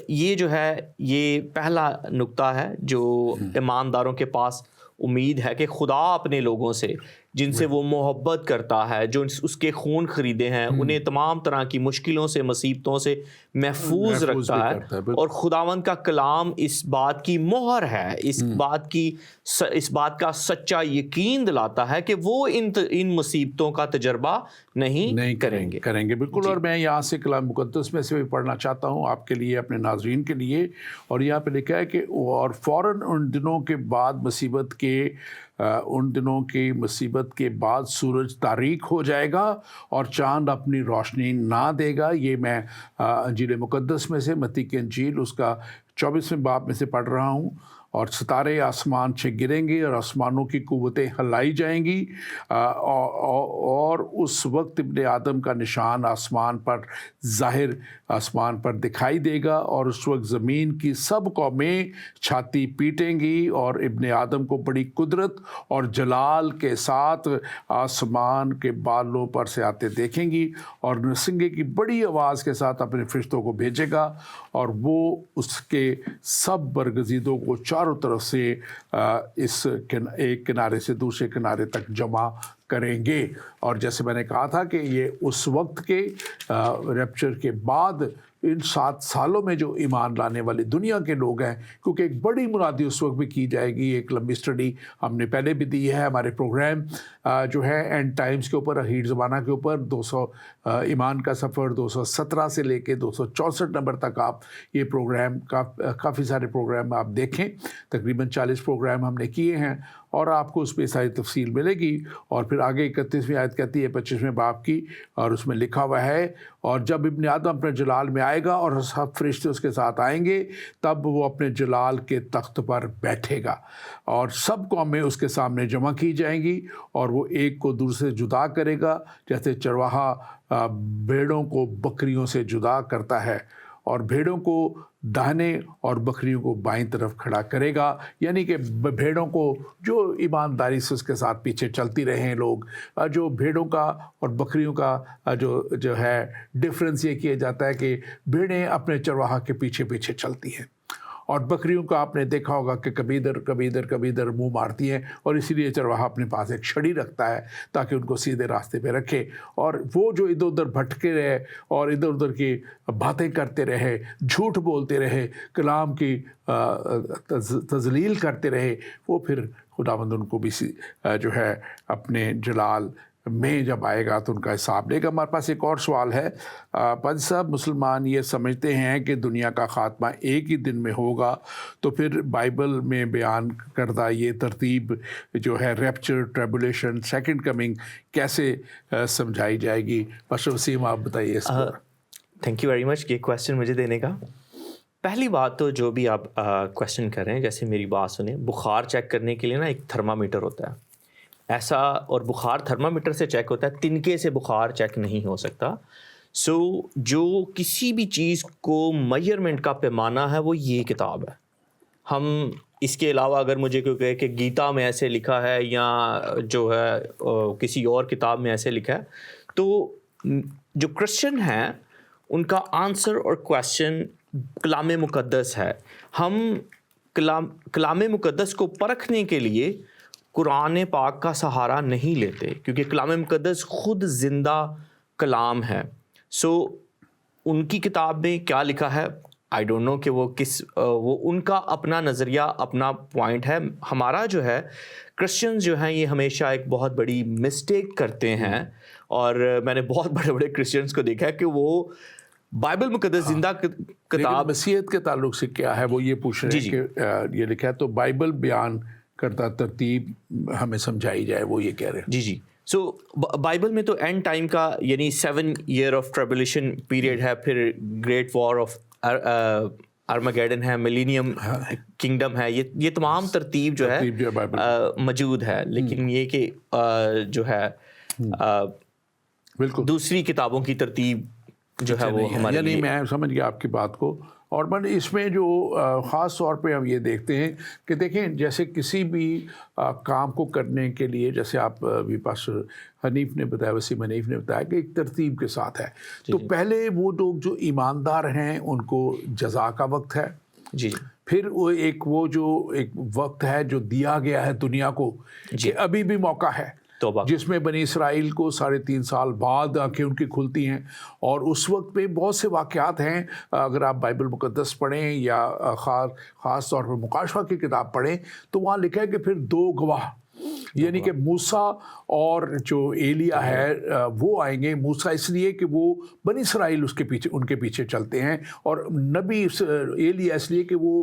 یہ جو ہے یہ پہلا نقطہ ہے جو ایمانداروں کے پاس امید ہے کہ خدا اپنے لوگوں سے جن سے وہ محبت کرتا ہے, جو اس کے خون خریدے ہیں, انہیں تمام طرح کی مشکلوں سے, مصیبتوں سے محفوظ رکھتا ہے. اور خداوند کا کلام اس بات کی مہر ہے, اس بات کا سچا یقین دلاتا ہے کہ وہ ان مصیبتوں کا تجربہ نہیں کریں گے.
بالکل. اور میں یہاں سے کلام مقدس میں سے بھی پڑھنا چاہتا ہوں آپ کے لیے, اپنے ناظرین کے لیے. اور یہاں پہ لکھا ہے کہ اور فوراً ان دنوں کے بعد سورج تاریک ہو جائے گا اور چاند اپنی روشنی نہ دے گا. یہ میں انجیل مقدس میں سے متی کی انجیل اس کا 24ویں باب میں سے پڑھ رہا ہوں. اور ستارے آسمان سے گریں گے اور آسمانوں کی قوتیں ہلائی جائیں گی، اور اس وقت ابن آدم کا نشان آسمان پر ظاہر آسمان پر دکھائی دے گا، اور اس وقت زمین کی سب قومیں چھاتی پیٹیں گی اور ابن آدم کو بڑی قدرت اور جلال کے ساتھ آسمان کے بالوں پر سے آتے دیکھیں گی، اور نسنگے کی بڑی آواز کے ساتھ اپنے فرشتوں کو بھیجے گا، اور وہ اس کے سب برگزیدوں کو چاروں طرف سے اس ایک کنارے سے دوسرے کنارے تک جمع کریں گے۔ اور جیسے میں نے کہا تھا کہ یہ اس وقت کے ریپچر کے بعد ان 7 سالوں میں جو ایمان لانے والے دنیا کے لوگ ہیں، کیونکہ ایک بڑی منادی اس وقت بھی کی جائے گی، ایک لمبی اسٹڈی ہم نے پہلے بھی دی ہے، ہمارے پروگرام جو ہے اینڈ ٹائمز کے اوپر، اخیر زمانہ کے اوپر 200 ایمان کا سفر 217 سے لے کے 264 نمبر تک آپ یہ پروگرام کافی سارے پروگرام آپ دیکھیں، تقریباً 40 پروگرام ہم نے کیے ہیں، اور آپ کو اس پہ ساری تفصیل ملے گی۔ اور پھر آگے 31ویں آیت کہتی ہے 25ویں باب کی، اور اس میں لکھا ہوا ہے، اور جب ابن آدم اپنے جلال میں آئے گا اور سب فرشتے اس کے ساتھ آئیں گے، تب وہ اپنے جلال کے تخت پر بیٹھے گا، اور سب قومیں اس کے سامنے جمع کی جائیں گی، اور وہ ایک کو دوسرے سے جدا کرے گا، جیسے چرواہا بھیڑوں کو بکریوں سے جدا کرتا ہے، اور بھیڑوں کو داہنے اور بکریوں کو بائیں طرف کھڑا کرے گا۔ یعنی کہ بھیڑوں کو جو ایمانداری سے اس کے ساتھ پیچھے چلتی رہے ہیں لوگ، جو بھیڑوں کا اور بکریوں کا جو ہے ڈفرینس یہ کیا جاتا ہے کہ بھیڑیں اپنے چرواہا کے پیچھے پیچھے چلتی ہیں، اور بکریوں کا آپ نے دیکھا ہوگا کہ کبھی ادھر منہ مارتی ہیں، اور اسی لیے چرواہا اپنے پاس ایک چھڑی رکھتا ہے تاکہ ان کو سیدھے راستے پہ رکھے، اور وہ جو ادھر ادھر بھٹکے رہے اور ادھر ادھر کی باتیں کرتے رہے، جھوٹ بولتے رہے، کلام کی تذلیل کرتے رہے، وہ پھر خداوند ان کو بھی جو ہے اپنے جلال میں جب آئے گا تو ان کا حساب لے گا۔ ہمارے پاس ایک اور سوال ہے، پادری صاحب، مسلمان یہ سمجھتے ہیں کہ دنیا کا خاتمہ ایک ہی دن میں ہوگا، تو پھر بائبل میں بیان کردہ یہ ترتیب جو ہے ریپچر، ٹریبولیشن، سیکنڈ کمنگ کیسے سمجھائی جائے گی؟ پاسٹر وسیم آپ بتائیے اس کو۔
تھینک یو ویری مچ یہ کویسچن مجھے دینے کا۔ پہلی بات تو جو بھی آپ کویسچن کر رہے ہیں، جیسے میری بات سنیں، بخار چیک کرنے کے لیے نا ایک تھرمامیٹر ہوتا ہے ایسا، اور بخار تھرمامیٹر سے چیک ہوتا ہے، تنکے سے بخار چیک نہیں ہو سکتا۔ سو جو کسی بھی چیز کو میجرمنٹ کا پیمانہ ہے وہ یہ کتاب ہے۔ ہم اس کے علاوہ اگر مجھے کوئی کہے کہ گیتا میں ایسے لکھا ہے یا جو ہے کسی اور کتاب میں ایسے لکھا ہے، تو جو کرسچن ہیں ان کا آنسر اور کویسچن کلام مقدس ہے۔ ہم کلام مقدس کو پرکھنے کے لیے قرآن پاک کا سہارا نہیں لیتے، کیونکہ کلام مقدس خود زندہ کلام ہے۔ سو ان کی کتاب میں کیا لکھا ہے آئی ڈونٹ نو کہ وہ ان کا اپنا نظریہ، اپنا پوائنٹ ہے۔ ہمارا جو ہے کرسچنز جو ہیں یہ ہمیشہ ایک بہت بڑی مسٹیک کرتے ہیں، اور میں نے بہت بڑے بڑے کرسچنز کو دیکھا ہے کہ وہ بائبل مقدس زندہ کتاب
مسیحیت کے تعلق سے کیا ہے وہ یہ پوچھ رہے ہیں کہ یہ لکھا ہے تو بائبل بیان کرتا ترتیب ہمیں سمجھائی جائے، وہ یہ کہہ رہے ہیں۔
جی سو بائبل میں تو اینڈ ٹائم کا یعنی 7 ایئر آف ٹریبولیشن پیریڈ ہے، پھر گریٹ وار آف ارمگیڈن ہے، ملینیم کنگڈم ہے، یہ تمام ترتیب جو ہے موجود ہے، لیکن یہ کہ جو ہے
بالکل
دوسری کتابوں کی ترتیب جو ہے وہ ہمارے
یعنی میں سمجھ گیا آپ کی بات کو۔ اور میں اس میں جو خاص طور پہ ہم یہ دیکھتے ہیں کہ دیکھیں جیسے کسی بھی کام کو کرنے کے لیے، جیسے آپ ابھی پاسٹر حنیف نے بتایا، وسیم حنیف نے بتایا کہ ایک ترتیب کے ساتھ ہے، تو پہلے وہ لوگ جو ایماندار ہیں ان کو جزا کا وقت ہے،
جی
پھر وہ جو ایک وقت ہے جو دیا گیا ہے دنیا کو کہ ابھی بھی موقع ہے، جس میں بنی اسرائیل کو 3.5 سال بعد آنکھیں ان کی کھلتی ہیں، اور اس وقت پہ بہت سے واقعات ہیں۔ اگر آپ بائبل مقدس پڑھیں یا خاص طور پر مکاشفہ کی کتاب پڑھیں تو وہاں لکھا ہے کہ پھر 2 گواہ، یعنی کہ موسیٰ اور جو ایلیا ہے وہ آئیں گے۔ موسیٰ اس لیے کہ وہ بنی اسرائیل ان کے پیچھے چلتے ہیں، اور نبی ایلیا اس لیے کہ وہ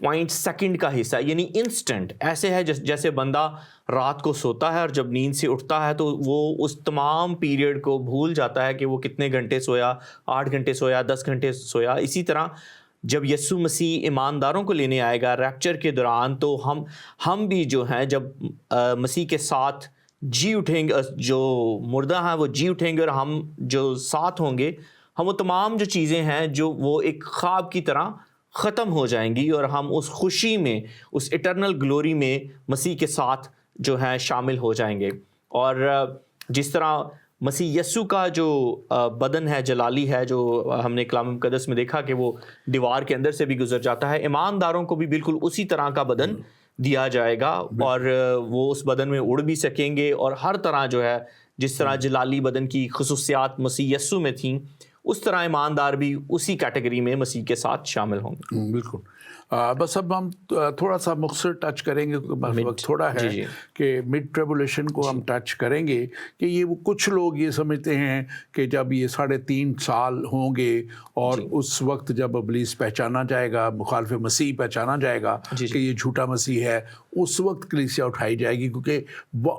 پوائنٹ سیکنڈ کا حصہ، یعنی انسٹنٹ ایسے ہے جیسے بندہ رات کو سوتا ہے اور جب نیند سے اٹھتا ہے تو وہ اس تمام پیریڈ کو بھول جاتا ہے کہ وہ کتنے گھنٹے سویا، 8 گھنٹے سویا، 10 گھنٹے سویا. اسی طرح جب یسوع مسیح ایمانداروں کو لینے آئے گا ریپچر کے دوران، تو ہم بھی جو ہیں جب مسیح کے ساتھ جی اٹھیں گے، جو مردہ ہیں وہ جی اٹھیں گے، اور ہم جو ساتھ ہوں گے، ہم وہ تمام جو چیزیں ہیں جو وہ ایک خواب کی طرح ختم ہو جائیں گی، اور ہم اس خوشی میں، اس اٹرنل گلوری میں مسیح کے ساتھ جو ہے شامل ہو جائیں گے. اور جس طرح مسیح یسوع کا جو بدن ہے، جلالی ہے، جو ہم نے کلام مقدس میں دیکھا کہ وہ دیوار کے اندر سے بھی گزر جاتا ہے، ایمانداروں کو بھی بالکل اسی طرح کا بدن دیا جائے گا، اور وہ اس بدن میں اڑ بھی سکیں گے، اور ہر طرح جو ہے جس طرح جلالی بدن کی خصوصیات مسیح یسوع میں تھیں، اس طرح ایماندار بھی اسی کیٹیگری میں مسیح کے ساتھ شامل ہوں گے.
بالکل. بس اب ہم تھوڑا سا مختصر ٹچ کریں گے، وقت تھوڑا ہے کہ مڈ ٹریبولیشن کو ہم ٹچ کریں گے کہ یہ کچھ لوگ یہ سمجھتے ہیں کہ جب یہ 3.5 سال ہوں گے اور اس وقت جب ابلیس پہچانا جائے گا، مخالف مسیح پہچانا جائے گا کہ یہ جھوٹا مسیح ہے، اس وقت کلیسیا اٹھائی جائے گی، کیونکہ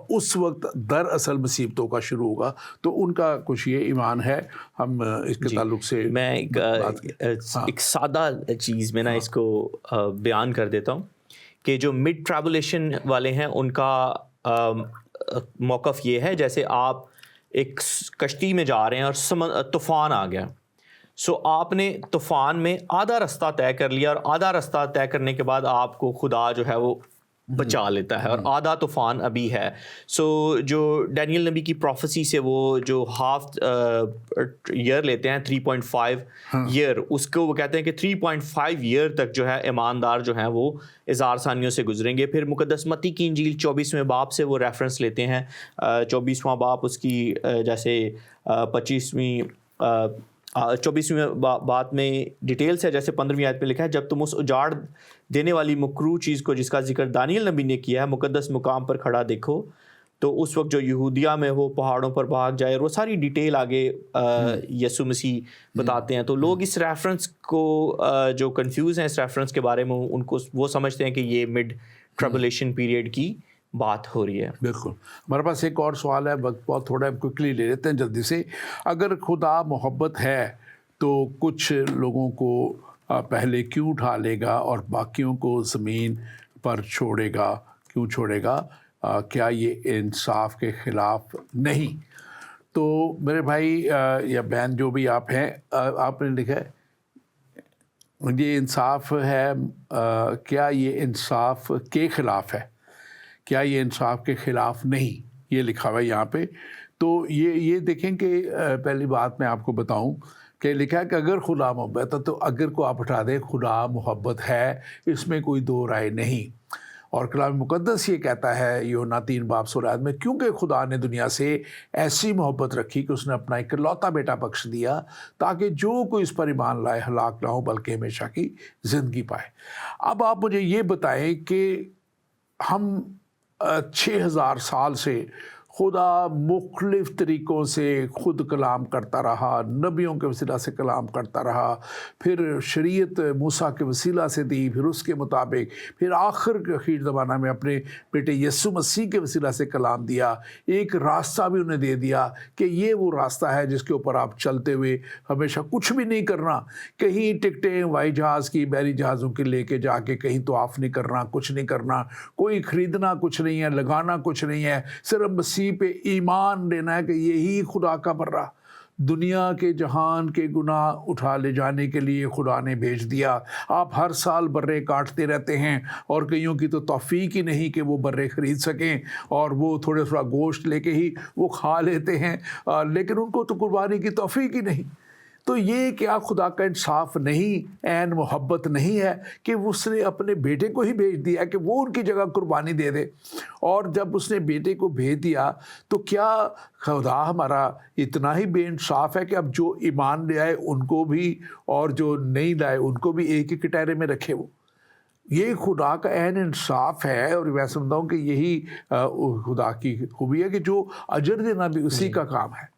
اس وقت دراصل مصیبتوں کا شروع ہوگا. تو ان کا کچھ یہ ایمان ہے. ہم اس کے تعلق سے
میں ایک سادہ چیز میں نا اس کو بیان کر دیتا ہوں کہ جو مڈ ٹریبولیشن والے ہیں ان کا موقف یہ ہے جیسے آپ ایک کشتی میں جا رہے ہیں اور طوفان آ گیا. آپ نے طوفان میں آدھا رستہ طے کر لیا، اور آدھا رستہ طے کرنے کے بعد آپ کو خدا جو ہے وہ بچا لیتا ہے، اور آدھا طوفان ابھی ہے. جو ڈینیل نبی کی پروفیسی سے وہ جو ہاف ایئر لیتے ہیں 3.5 ایئر، اس کو وہ کہتے ہیں کہ 3.5 ایئر تک جو ہے ایماندار جو ہیں وہ اظہار ثانیوں سے گزریں گے. پھر مقدس متی کی انجیل 24ویں باب سے وہ ریفرنس لیتے ہیں، 24واں باب اس کی جیسے 24ویں بات میں ڈیٹیلز ہے، جیسے 15ویں آیت میں لکھا ہے، جب تم اس اجاڑ دینے والی مکروہ چیز کو جس کا ذکر دانیل نبی نے کیا ہے مقدس مقام پر کھڑا دیکھو، تو اس وقت جو یہودیہ میں ہو پہاڑوں پر بھاگ جائے. اور وہ ساری ڈیٹیل آگے یسوع مسیح بتاتے ہیں. تو لوگ اس ریفرنس کو جو کنفیوز ہیں اس ریفرنس کے بارے میں، ان کو وہ سمجھتے ہیں کہ یہ مڈ ٹریبولیشن پیریڈ کی بات ہو رہی ہے.
بالکل. ہمارے پاس ایک اور سوال ہے، وقت بہت تھوڑا ہے، کوئکلی لے لیتے ہیں جلدی سے. اگر خدا محبت ہے تو کچھ لوگوں کو پہلے کیوں اٹھا لے گا اور باقیوں کو زمین پر چھوڑے گا؟ کیوں چھوڑے گا؟ کیا یہ انصاف کے خلاف نہیں؟ تو میرے بھائی یا بہن جو بھی آپ ہیں، آپ نے لکھا ہے یہ انصاف ہے، کیا یہ انصاف کے خلاف ہے؟ کیا یہ انصاف کے خلاف نہیں؟ یہ لکھا ہوا ہے یہاں پہ. تو یہ دیکھیں کہ پہلی بات میں آپ کو بتاؤں کہ لکھا ہے کہ اگر خدا محبت ہے، تو اگر کو آپ اٹھا دیں خدا محبت ہے، اس میں کوئی دو رائے نہیں. اور کلام مقدس یہ کہتا ہے یوحنا 3 باب 16 میں، کیونکہ خدا نے دنیا سے ایسی محبت رکھی کہ اس نے اپنا اکلوتا بیٹا بخش دیا تاکہ جو کوئی اس پر ایمان لائے ہلاک نہ ہو بلکہ ہمیشہ کی زندگی پائے. اب آپ مجھے یہ بتائیں کہ ہم 6000 سال سے خدا مختلف طریقوں سے خود کلام کرتا رہا، نبیوں کے وسیلہ سے کلام کرتا رہا، پھر شریعت موسیٰ کے وسیلہ سے دی، پھر اس کے مطابق، پھر اخیر زمانہ میں اپنے بیٹے یسوع مسیح کے وسیلہ سے کلام دیا. ایک راستہ بھی انہیں دے دیا کہ یہ وہ راستہ ہے جس کے اوپر آپ چلتے ہوئے ہمیشہ کچھ بھی نہیں کرنا، کہیں ٹکٹیں ہوائی جہاز کی، بحری جہازوں کی لے کے جا کے کہیں طواف نہیں کرنا، کچھ نہیں کرنا، کوئی خریدنا کچھ نہیں ہے، لگانا کچھ نہیں ہے، صرف مسیح پہ ایمان لینا ہے کہ یہی خدا کا برہ دنیا کے جہان کے گناہ اٹھا لے جانے کے لیے خدا نے بھیج دیا. آپ ہر سال برے کاٹتے رہتے ہیں، اور کئیوں کی تو توفیق ہی نہیں کہ وہ برے خرید سکیں، اور وہ تھوڑا گوشت لے کے ہی وہ کھا لیتے ہیں، لیکن ان کو تو قربانی کی توفیق ہی نہیں. تو یہ کیا خدا کا انصاف نہیں، عین محبت نہیں ہے کہ اس نے اپنے بیٹے کو ہی بھیج دیا کہ وہ ان کی جگہ قربانی دے دے؟ اور جب اس نے بیٹے کو بھیج دیا تو کیا خدا ہمارا اتنا ہی بے انصاف ہے کہ اب جو ایمان لے آئے ان کو بھی اور جو نہیں لائے ان کو بھی ایک ہی کٹہرے میں رکھے؟ وہ یہ خدا کا عین انصاف ہے. اور میں سمجھتا ہوں کہ یہی خدا کی خوبی ہے کہ جو اجر دینا بھی اسی کا کام ہے.